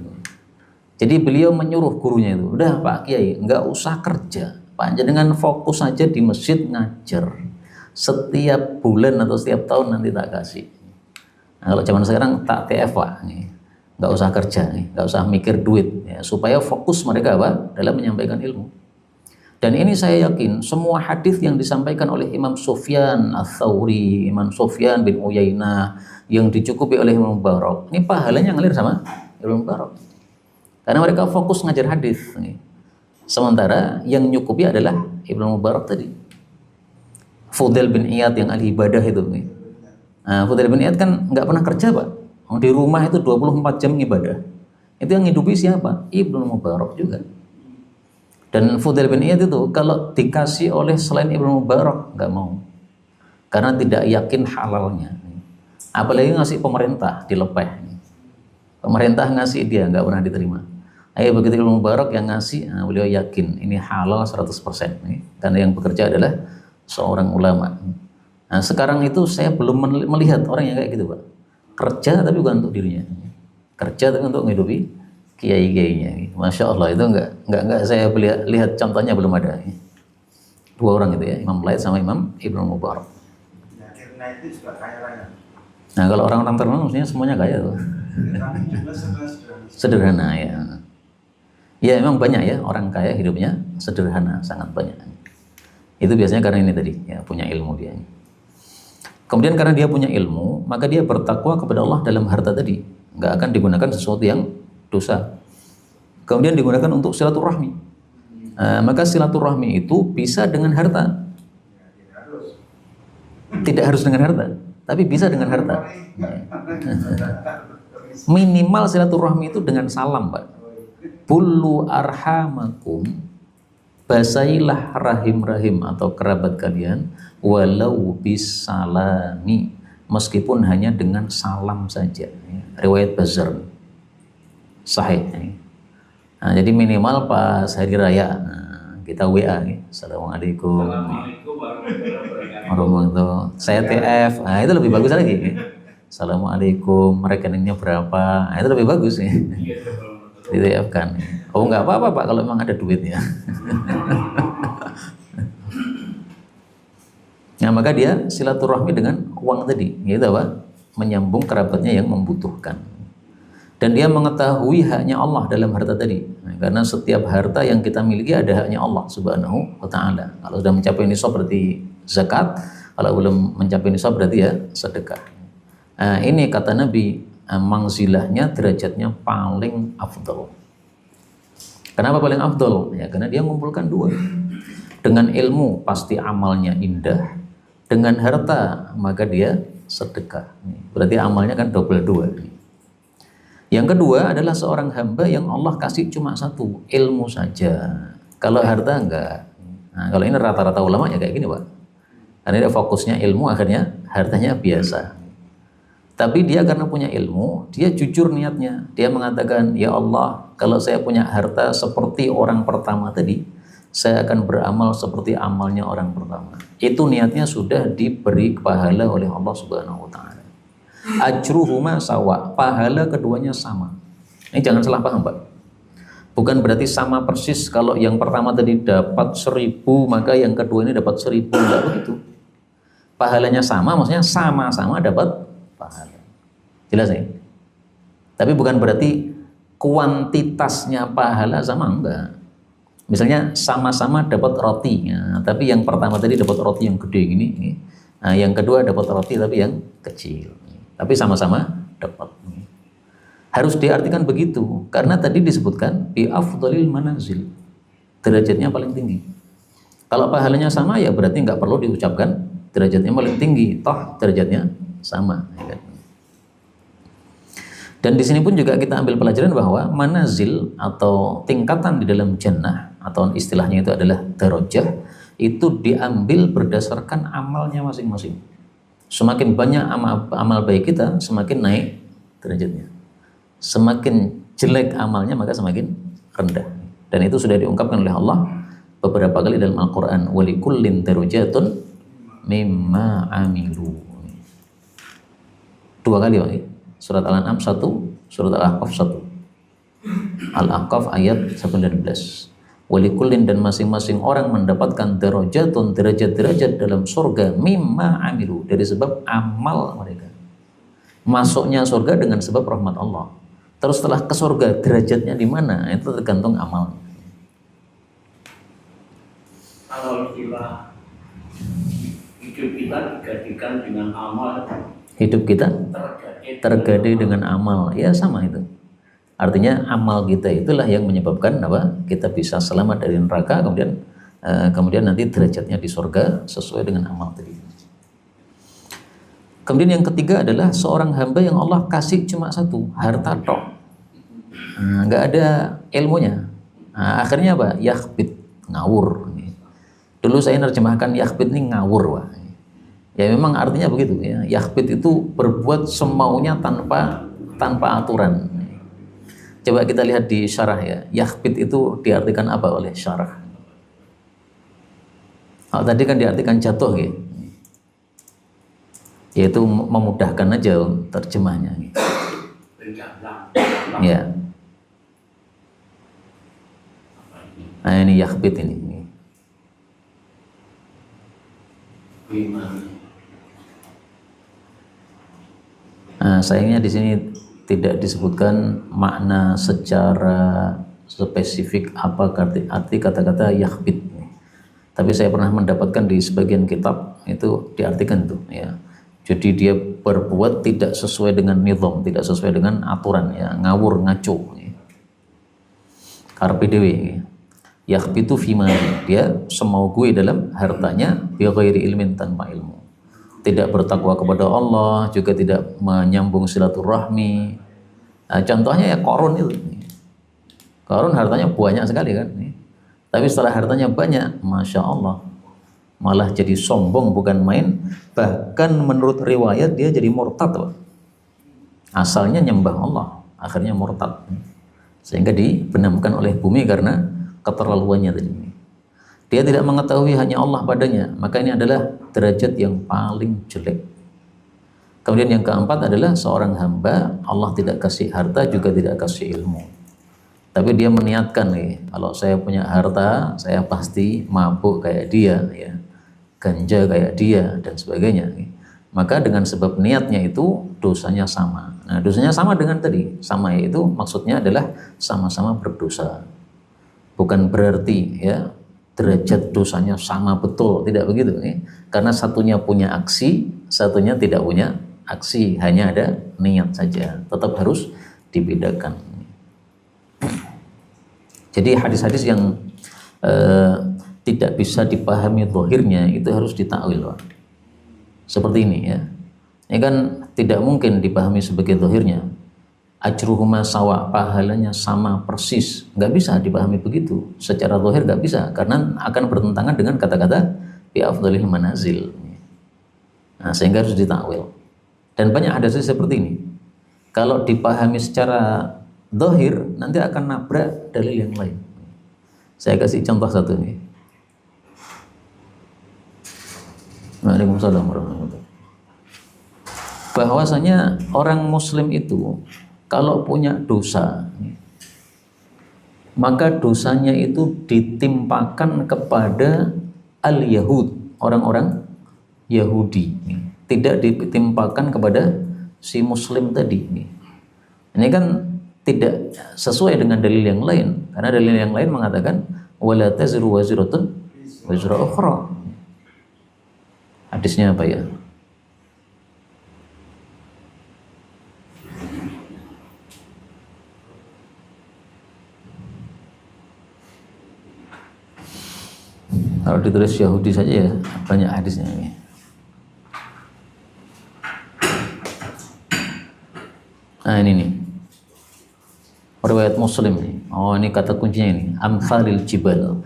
Jadi beliau menyuruh gurunya itu, udah Pak Kiai, nggak usah kerja, Pak jenengan fokus saja di masjid ngajar. Setiap bulan atau setiap tahun nanti tak kasih. Nah, kalau zaman sekarang tak TF Pak, nggak usah kerja, nggak usah mikir duit, ya, supaya fokus mereka dalam menyampaikan ilmu. Dan ini saya yakin semua hadis yang disampaikan oleh Imam Sufyan Ats-Tsauri, Imam Sufyan bin Uyainah, yang dicukupi oleh Imam Mubarak, ini pahalanya ngalir sama Imam Mubarak. Karena mereka fokus ngajar hadis. Sementara yang nyukupi adalah Ibnu Mubarak tadi. Fudail bin Iyad yang ahli ibadah itu. Nah, Fudail bin Iyad kan nggak pernah kerja Pak. Di rumah itu 24 jam ibadah. Itu yang hidupi siapa? Ibnu Mubarak juga. Dan Fudail bin Iyad itu kalau dikasih oleh selain Ibnu Mubarak nggak mau. Karena tidak yakin halalnya. Apalagi ngasih pemerintah dilepeh. Pemerintah ngasih dia nggak pernah diterima. Ayo begitu Ibnu Mubarak yang ngasih, nah, beliau yakin ini halal 100%. Karena yang bekerja adalah seorang ulama. Nah, sekarang itu saya belum melihat orang yang kayak gitu Pak. Kerja tapi bukan untuk dirinya. Kerja tapi untuk menghidupi kiai-kiainya. Masya Allah, itu enggak saya lihat contohnya belum ada. 2 orang itu ya, Imam Laits sama Imam Ibnu Mubarak. Akhirnya itu juga kaya raya. Nah, kalau orang-orang terkenal maksudnya semuanya kaya tuh. Tapi juga sederhana. Sederhana ya. Ya memang banyak ya orang kaya hidupnya sederhana, sangat banyak. Itu biasanya karena ini tadi, ya punya ilmu dia. Kemudian karena dia punya ilmu, maka dia bertakwa kepada Allah dalam harta tadi. Nggak akan digunakan sesuatu yang dosa. Kemudian digunakan untuk silaturahmi. Maka silaturahmi itu bisa dengan harta. Tidak harus dengan harta, tapi bisa dengan harta. Minimal silaturahmi itu dengan salam, Pak. Bullu arhamakum, basailah rahim-rahim atau kerabat kalian walau bisalami, meskipun hanya dengan salam saja. Riwayat Bazzar sahih. Nah, jadi minimal pas hari raya kita WA, Assalamualaikum warahmatullahi, saya TF, nah, itu lebih bagus lagi. Assalamualaikum, rekeningnya berapa? Nah, itu lebih bagus nih. Di TF kan. Oh nggak apa-apa Pak kalau memang ada duitnya. Nah maka dia silaturahmi dengan uang tadi, yaitu apa? Menyambung kerabatnya yang membutuhkan. Dan dia mengetahui haknya Allah dalam harta tadi. Nah, karena setiap harta yang kita miliki ada haknya Allah Subhanahu wa Ta'ala. Kalau sudah mencapai nisab berarti zakat, kalau belum mencapai nisab berarti ya sedekah. Nah, ini kata Nabi, mangzilahnya, derajatnya paling afdal. Kenapa paling afdal? Ya karena dia mengumpulkan dua. Dengan ilmu pasti amalnya indah, dengan harta maka dia sedekah. Berarti amalnya kan double dua. Yang kedua adalah seorang hamba yang Allah kasih cuma satu, ilmu saja. Kalau harta enggak. Nah, kalau ini rata-rata ulama ya kayak gini Pak. Karena dia fokusnya ilmu, akhirnya hartanya biasa. Tapi dia karena punya ilmu, dia jujur niatnya. Dia mengatakan, ya Allah, kalau saya punya harta seperti orang pertama tadi, saya akan beramal seperti amalnya orang pertama. Itu niatnya sudah diberi pahala oleh Allah Subhanahu wa Ta'ala. Ajruhuma sawa, pahala keduanya sama. Ini jangan salah paham Pak. Bukan berarti sama persis kalau yang pertama tadi dapat 1000, maka yang kedua ini dapat 1000. Enggak begitu. Pahalanya sama, maksudnya sama-sama dapat pahala. Jelas ya? Tapi bukan berarti kuantitasnya pahala sama, enggak. Misalnya sama-sama dapat roti, ya, tapi yang pertama tadi dapat roti yang gede gini, nah, yang kedua dapat roti tapi yang kecil, tapi sama-sama dapat. Harus diartikan begitu, karena tadi disebutkan bi afdhalil manazil, derajatnya paling tinggi. Kalau pahalanya sama ya berarti nggak perlu diucapkan derajatnya paling tinggi, toh derajatnya sama. Ya kan? Dan di sini pun juga kita ambil pelajaran bahwa manazil atau tingkatan di dalam jannah atau istilahnya itu adalah darajah, itu diambil berdasarkan amalnya masing-masing. Semakin banyak amal baik kita, semakin naik derajatnya. Semakin jelek amalnya maka semakin rendah. Dan itu sudah diungkapkan oleh Allah beberapa kali dalam Al-Quran. Walikullin darajatun mimma amilu. 2 kali Pak. Surat Al-An'am 1, surat Al-Ahqaf 1. Al-Ahqaf ayat 19. Walikullin, dan masing-masing orang mendapatkan darajatun, derajat-derajat dalam surga mimma amilu, dari sebab amal mereka. Masuknya surga dengan sebab rahmat Allah. Terus setelah ke surga derajatnya di mana? Itu tergantung amal. Kalau istilah hidup kita digantikan dengan amal, Hidup kita tergadai dengan amal, ya sama itu. Artinya amal kita itulah yang menyebabkan apa? Kita bisa selamat dari neraka, kemudian nanti derajatnya di surga sesuai dengan amal tadi. Kemudian yang ketiga adalah seorang hamba yang Allah kasih cuma satu, harta tok, nggak ada ilmunya. Nah, akhirnya apa? Yakhbit, ngawur. Dulu saya nerjemahkan yakhbit ini ngawur, Pak. Ya memang artinya begitu ya. Yakhbit itu berbuat semaunya tanpa aturan. Coba kita lihat di syarah ya. Yakhbit itu diartikan apa oleh syarah? Oh, tadi kan diartikan jatuh ya. Yaitu memudahkan aja terjemahnya. Ya. Nah ini yakhbit ini. Nah, sayangnya di sini tidak disebutkan makna secara spesifik apa arti kata-kata yakhbit. Tapi saya pernah mendapatkan di sebagian kitab itu diartikan tuh ya. Jadi dia berbuat tidak sesuai dengan nizam, tidak sesuai dengan aturan ya, ngawur ngaco. Ya. Karpe dewe. Ya. Yakhbitu fi mali, dia semau gue dalam hartanya bi ghairi ilmin, tanpa ilmu. Tidak bertakwa kepada Allah, juga tidak menyambung silaturahmi. Nah, contohnya ya Qarun itu. Qarun hartanya banyak sekali kan. Tapi setelah hartanya banyak, Masya Allah, malah jadi sombong bukan main. Bahkan menurut riwayat dia jadi murtad. Asalnya nyembah Allah, akhirnya murtad. Sehingga dibenamkan oleh bumi karena keterlaluannya tadi. Dia tidak mengetahui hanya Allah padanya, maka ini adalah derajat yang paling jelek. Kemudian yang keempat adalah seorang hamba Allah tidak kasih harta, juga tidak kasih ilmu. Tapi dia meniatkan nih, kalau saya punya harta, saya pasti mabuk kayak dia, ya, ganja kayak dia dan sebagainya. Maka dengan sebab niatnya itu dosanya sama. Nah, dosanya sama dengan tadi, sama itu maksudnya adalah sama-sama berdosa. Bukan berarti ya derajat dosanya sama betul, tidak begitu. Karena satunya punya aksi, satunya tidak punya aksi, hanya ada niat saja. Tetap harus dibedakan. Jadi hadis-hadis yang tidak bisa dipahami zahirnya itu harus ditakwil, Pak. Seperti ini ya. Ini kan tidak mungkin dipahami sebagai zahirnya. Ajruhuma sawa, pahalanya sama persis. Nggak bisa dipahami begitu. Secara zahir nggak bisa, karena akan bertentangan dengan kata-kata bi afdhalil manazil. Nah, sehingga harus ditakwil. Dan banyak hadis seperti ini. Kalau dipahami secara zahir nanti akan nabrak dalil yang lain. Saya kasih contoh satu nih. Waalaikumsalam warahmatullahi wabarakatuh. Bahwasanya orang muslim itu kalau punya dosa, maka dosanya itu ditimpakan kepada al-Yahud, orang-orang Yahudi. Tidak ditimpakan kepada si muslim tadi. Ini kan tidak sesuai dengan dalil yang lain, karena dalil yang lain mengatakan wala tazru waziratun wizra ukhra. Hadisnya apa ya? Kalau ditulis Yahudi saja ya banyak hadisnya ini. Nah ini nih. Riwayat Muslim nih. Oh, ini kata kuncinya ini. Amsalil jibal.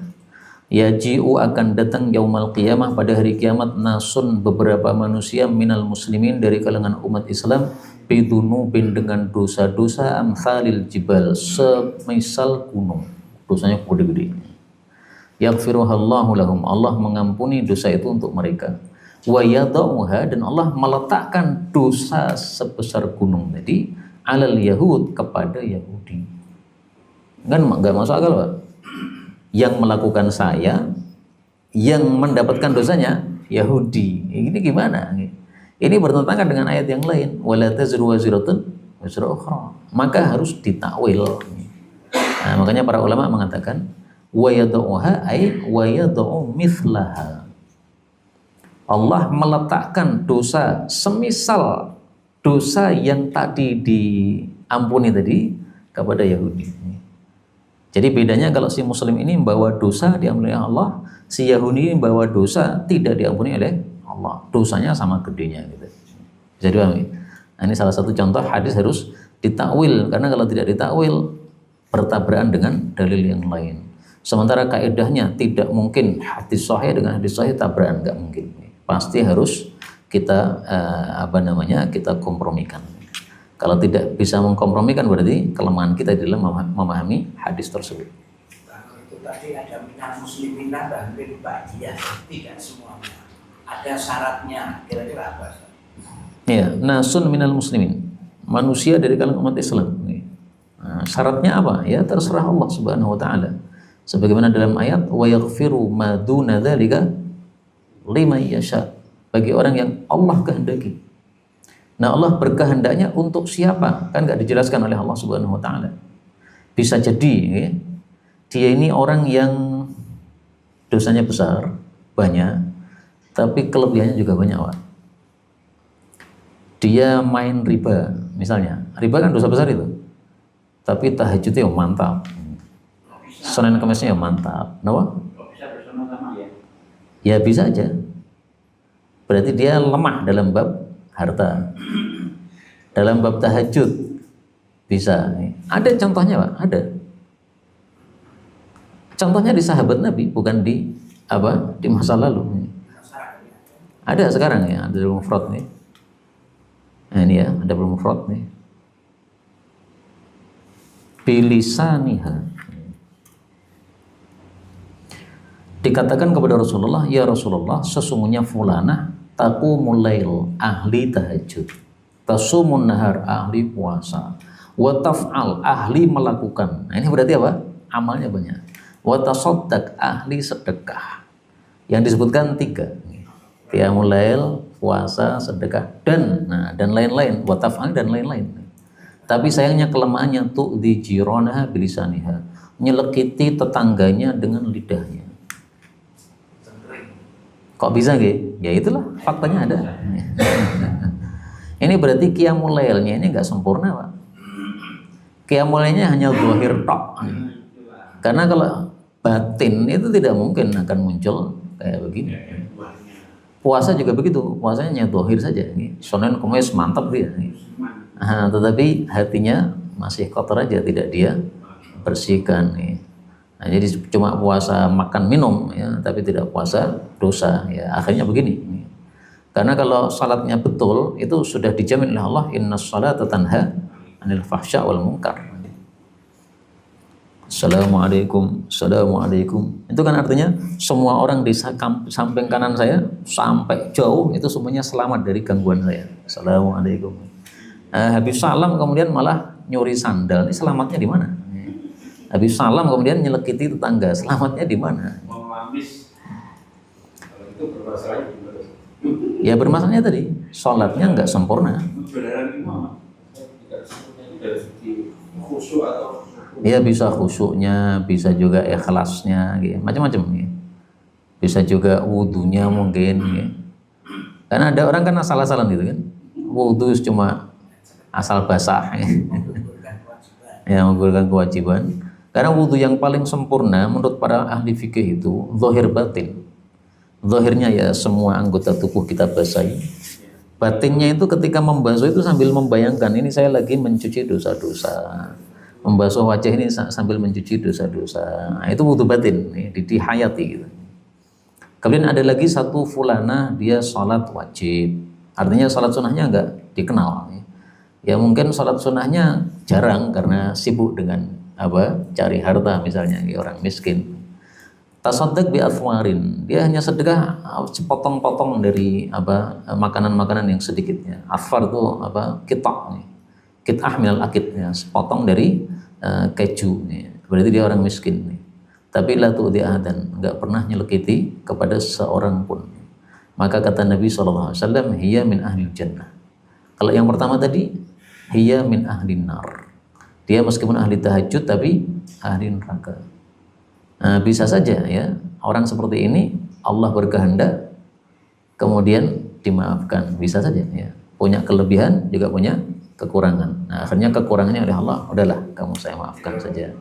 Yaji'u akan datang yaumal qiyamah, pada hari kiamat, nasun, beberapa manusia, minal muslimin, dari kalangan umat Islam, bidunubin, dengan dosa-dosa, amsalil jibal, semisal gunung. Dosanya gede-gede. Yaghfiruhallahu lahum, Allah mengampuni dosa itu untuk mereka. Wa yadauha, dan Allah meletakkan dosa sebesar gunung tadi alal Yahud, kepada Yahudi. Kan nggak masuk akal, Pak. Yang melakukan saya, yang mendapatkan dosanya Yahudi. Ini gimana? Ini bertentangan dengan ayat yang lain. Wala tazru waziratun wizra ukhra. Maka harus ditakwil. Nah, makanya para ulama mengatakan wa yadauha ay wa yadau mithlaha. Allah meletakkan dosa semisal dosa yang tadi diampuni tadi kepada Yahudi. Jadi bedanya kalau si muslim ini membawa dosa diampuni oleh Allah, si Yahudi ini membawa dosa tidak diampuni oleh Allah. Dosanya sama gedenya gitu. Jadi nah, ini salah satu contoh hadis harus ditakwil, karena kalau tidak ditakwil bertabrakan dengan dalil yang lain. Sementara kaidahnya tidak mungkin hadis sahih dengan hadis sahih tabrakan, nggak mungkin. Pasti harus kita kita kompromikan. Kalau tidak bisa mengkompromikan berarti kelemahan kita dalam memahami hadis tersebut. Kalau itu tadi ada minat muslimina dan ba'diyah, tidak semuanya. Ada syaratnya, kira-kira apa? Iya, nasun minal muslimin, manusia dari kalangan umat Islam. Nah, syaratnya apa? Ya terserah Allah Subhanahu wa taala. Sebagaimana dalam ayat wa yaghfiru ma duna dzalika liman yasha, bagi orang yang Allah kehendaki. Nah, Allah berkehendaknya untuk siapa? Kan nggak dijelaskan oleh Allah Subhanahu wa taala. Bisa jadi dia ini orang yang dosanya besar, banyak, tapi kelebihannya juga banyak, Pak. Dia main riba, misalnya. Riba kan dosa besar itu. Tapi tahajudnya mantap. Senin Kemisnya mantap. Kenapa? Kok bisa bersama-sama ya? Ya bisa aja. Berarti dia lemah dalam bab harta. Dalam bab tahajud bisa. Ada contohnya, Pak, ada. Contohnya di sahabat Nabi, bukan di di masa lalu. Ada sekarang ya, ada mufrad nih. Nah, ini ya, ada mufrad nih. Bilisaniha. Dikatakan kepada Rasulullah, ya Rasulullah, sesungguhnya fulanah taqumul lail, ahli tahajud, tasumun nahar, ahli puasa, wa taf'al, ahli melakukan. Nah, ini berarti apa? Amalnya banyak. Wa tasaddaq, ahli sedekah. Yang disebutkan 3. Qiyamul lail, puasa, sedekah, dan lain-lain, wa taf'al dan lain-lain. Tapi sayangnya kelemahannya tu'dhi jiranaha bilisaniha, nyelekiti tetangganya dengan lidahnya. Kok bisa gitu? Ya itulah faktanya ada. Ini berarti qiyamul lailnya ini enggak sempurna, Pak. Qiyamul lailnya hanya zahir tok. Karena kalau batin itu tidak mungkin akan muncul kayak begini. Puasa juga begitu, puasanya hanya zahir saja. Senin Kamis mantap dia. Tetapi hatinya masih kotor aja, tidak dia bersihkan. Nah, jadi cuma puasa makan minum ya, tapi tidak puasa dosa ya. Akhirnya begini. Karena kalau salatnya betul itu sudah dijamin oleh Allah, innas salata tanha 'anil fahsya wal munkar. Assalamualaikum, assalamualaikum. Itu kan artinya semua orang di samping kanan saya sampai jauh itu semuanya selamat dari gangguan saya. Assalamualaikum. Habis salam kemudian malah nyuri sandal. Ini selamatnya di mana? Habis salam kemudian nyelekiti tetangga. Selamatnya di mana? Mengamis. Kalau itu bermasalahnya gimana? Ya bermasalahnya tadi, sholatnya nggak sempurna. Beneran gimana? Dari segi khusyuk atau Ya bisa khusyuknya, bisa juga ikhlasnya, gitu. Macam-macam. Gitu. Bisa juga wudhunya mungkin. Gitu. Karena ada orang kan asal-asalan gitu kan. Wudhu cuma asal basah. Yang menggugurkan kewajiban. Karena wudhu yang paling sempurna menurut para ahli fikih itu zahir batin. Zahirnya ya semua anggota tubuh kita basahi. Batinnya itu ketika membasuh itu sambil membayangkan ini saya lagi mencuci dosa-dosa. Membasuh wajah ini sambil mencuci dosa-dosa. Nah, itu wudhu batin, dihayati gitu. Kemudian ada lagi satu fulana dia sholat wajib. Artinya sholat sunnahnya enggak dikenal. Ya mungkin sholat sunnahnya jarang karena sibuk dengan cari harta misalnya, orang miskin. Tasaddaq bi athwarin, dia hanya sedekah sepotong-potong dari makanan-makanan yang sedikitnya. Athwar itu kit'ah minal akidnya, sepotong dari keju. Berarti dia orang miskin. Tapi la tu'di ahadan, enggak pernah nyelekiti kepada seorang pun. Maka kata Nabi SAW, hiya min ahli jannah. Kalau yang pertama tadi, hiya min ahli nar. Dia meskipun ahli tahajud tapi ahli neraka. Nah, bisa saja ya orang seperti ini Allah berkehendak kemudian dimaafkan, bisa saja ya. Punya kelebihan juga punya kekurangan. Nah, akhirnya kekurangannya oleh Allah, udahlah kamu saya maafkan saja.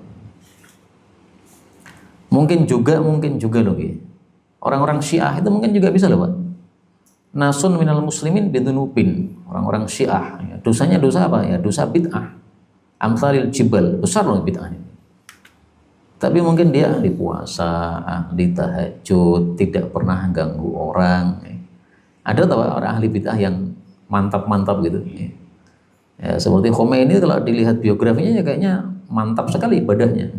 Mungkin juga loh, orang-orang Syiah itu mungkin juga bisa loh, Pak. Nasun minal muslimin bidunubin, orang-orang Syiah ya. Dosanya dosa apa ya? Dosa bid'ah. Amsalil jibal, besar loh bid'ahnya. Tapi mungkin dia ahli puasa, ahli tahajud, tidak pernah ganggu orang. Ada tahu orang ahli bid'ah yang mantap-mantap gitu. Ya, seperti Khomeini kalau dilihat biografinya ya kayaknya mantap sekali ibadahnya.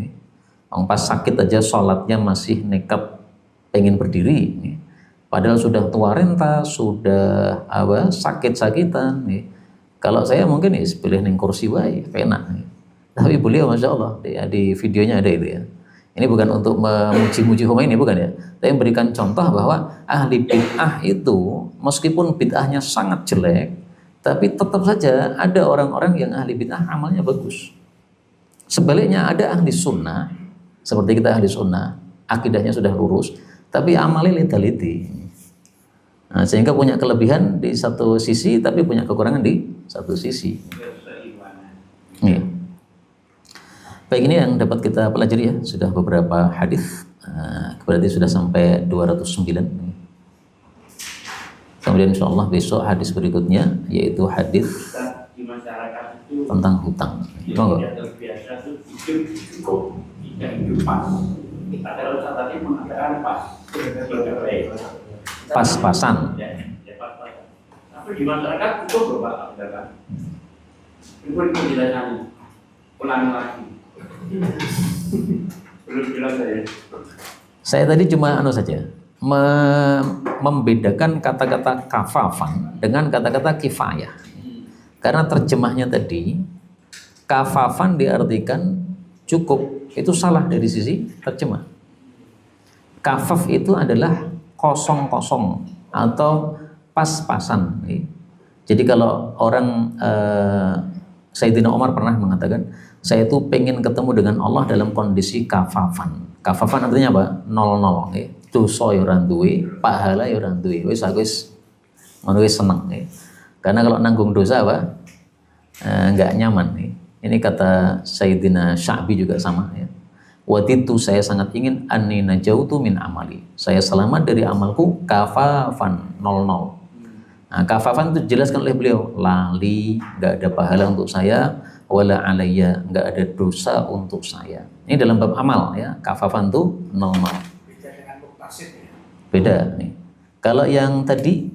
Pas sakit aja sholatnya masih nekat pengen berdiri. Padahal sudah tua renta, sudah sakit-sakitan. Kalau saya mungkin pilih neng kursi wae, enak. Tapi beliau Masya Allah di videonya ada itu ya. Ini bukan untuk memuji-muji Khomeini, bukan ya. Tapi memberikan contoh bahwa ahli bid'ah itu meskipun bid'ahnya sangat jelek, tapi tetap saja ada orang-orang yang ahli bid'ah amalnya bagus. Sebaliknya ada ahli sunnah, seperti kita ahli sunnah, akidahnya sudah lurus, tapi amalnya lita-liti. Nah, sehingga punya kelebihan di satu sisi, tapi punya kekurangan di satu sisi. Iya. Baik, ini yang dapat kita pelajari ya, sudah beberapa hadis, berarti sudah sampai 209. Kemudian insya Allah besok hadis berikutnya yaitu hadis Di masyarakat itu tentang hutang. yang terbiasa itu hidup cukup, tidak hidup pas. Kalau tadi mengatakan pas, tidak baik. Pas-pasan. Ya, pas-pasan. Tapi di masyarakat cukup loh Pak, kan? Itu penjelasannya. Ulangi lagi. Belum jelas saya. Saya tadi cuma saja membedakan kata-kata kafafan dengan kata-kata kifayah. Karena terjemahnya tadi kafafan diartikan cukup, itu salah dari sisi terjemah. Kafaf itu adalah kosong-kosong atau pas-pasan. Jadi kalau orang Sayyidina Umar pernah mengatakan, saya itu pengen ketemu dengan Allah dalam kondisi kafafan. Kafafan artinya apa? 00. Dosa ya ora duwe, pahala ya ora duwe. Wis aku wis seneng. Karena kalau nanggung dosa apa? Enggak nyaman. Ini kata Sayyidina Sya'bi juga sama ya. Waditu, saya sangat ingin anni najautu min amali. Saya selamat dari amalku kafafan 00. Nah, kafafan itu dijelaskan oleh beliau, lali, enggak ada pahala untuk saya, wala alayya, enggak ada dosa untuk saya. Ini dalam bab amal ya, kafafan itu 00. Beda dengan muktasib ya. Beda nih. Kalau yang tadi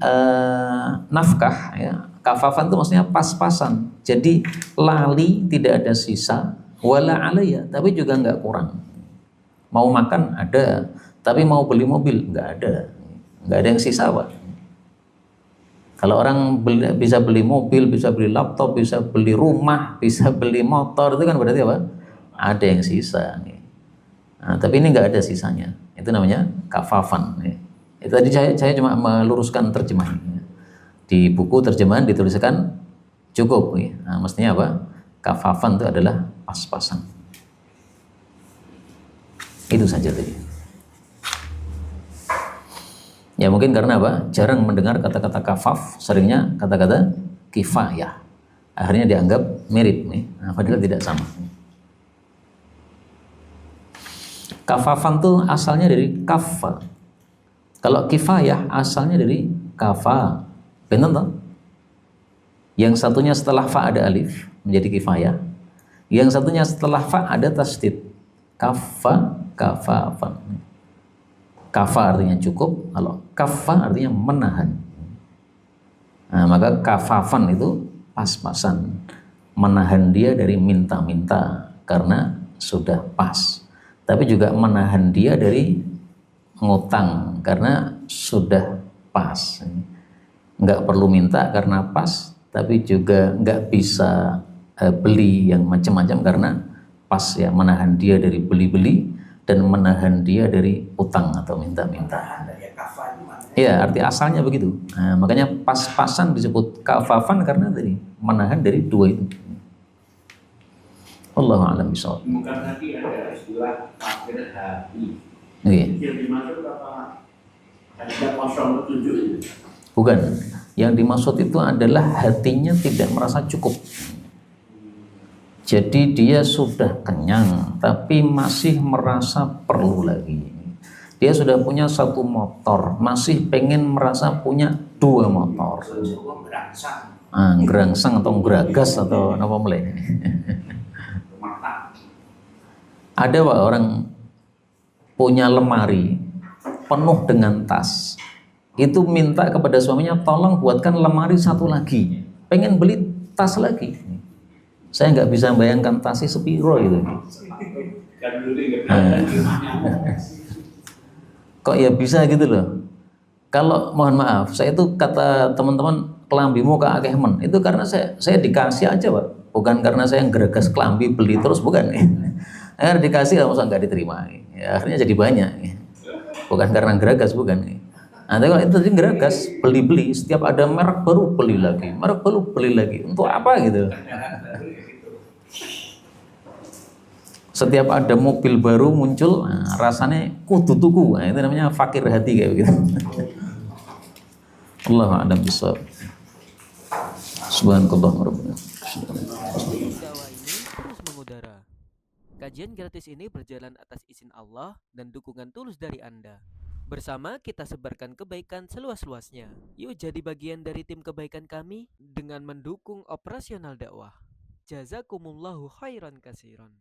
nafkah ya, kafafan itu maksudnya pas-pasan. Jadi lali, tidak ada sisa, wala alayya, tapi juga enggak kurang. Mau makan ada, tapi mau beli mobil enggak ada yang sisa Pak. Kalau orang bisa beli mobil, bisa beli laptop, bisa beli rumah, bisa beli motor, itu kan berarti apa? Ada yang sisa. Nah, tapi ini nggak ada sisanya. Itu namanya kafafan. Itu tadi saya cuma meluruskan terjemahannya. Di buku terjemahan dituliskan cukup. Nah, mestinya apa? Kafafan itu adalah pas-pasan. Itu saja tadi. Ya mungkin karena apa? Jarang mendengar kata-kata kafaf, seringnya kata-kata kifayah. Akhirnya dianggap mirip nih, padahal tidak sama. Kafafan tuh asalnya dari kafa. Kalau kifayah asalnya dari kafa. Benar toh? Yang satunya setelah fa ada alif menjadi kifayah. Yang satunya setelah fa ada tasdid. Kafa, kafafan. Kafa artinya cukup, kalau kafa artinya menahan. Nah, maka kafafan itu pas-pasan, menahan dia dari minta-minta karena sudah pas. Tapi juga menahan dia dari ngutang karena sudah pas. Nggak perlu minta karena pas, tapi juga nggak bisa beli yang macam-macam karena pas ya, menahan dia dari beli-beli dan menahan dia dari utang atau minta-minta. Ya, arti asalnya begitu. Nah, makanya pas-pasan disebut kafafan karena tadi menahan dari dua itu. Allahu a'lam bishawab. Bukan lagi ada istilah fakir hati. Iya. Yang dimaksud apa? Ada kosong petunjuk itu. Bukan. Yang dimaksud itu adalah hatinya tidak merasa cukup. Jadi dia sudah kenyang, tapi masih merasa perlu lagi. Dia sudah punya satu motor, masih pengen merasa punya dua motor. Gerangsang atau geragas atau apa mulai. Ada Pak orang punya lemari penuh dengan tas. Itu minta kepada suaminya, tolong buatkan lemari satu lagi. Pengen beli tas lagi. Saya nggak bisa bayangkan tasnya sepiro itu. Kok ya bisa gitu loh. Kalau mohon maaf, saya itu kata teman-teman kelambimu ke akehmen. Itu karena saya dikasih aja Pak. Bukan karena saya geragas kelambi beli terus, bukan. Akhirnya dikasih, masa nggak diterima. Ya, akhirnya jadi banyak. Bukan karena geragas, bukan. Nah, tapi kalau itu tadi geragas, beli-beli. Setiap ada merek baru beli lagi. Merek baru beli lagi. Untuk apa gitu? Setiap ada mobil baru muncul, nah, rasanya kudu tuku. Nah, itu namanya fakir hati kayak begitu. Allahu a'lam bishawab. Subhanakallah rabbana. Dakwah ini terus mengudara. Kajian gratis ini berjalan atas izin Allah dan dukungan tulus dari Anda. Bersama kita sebarkan kebaikan seluas-luasnya. Yuk jadi bagian dari tim kebaikan kami dengan mendukung operasional dakwah. Jazakumullahu khairan kasiran.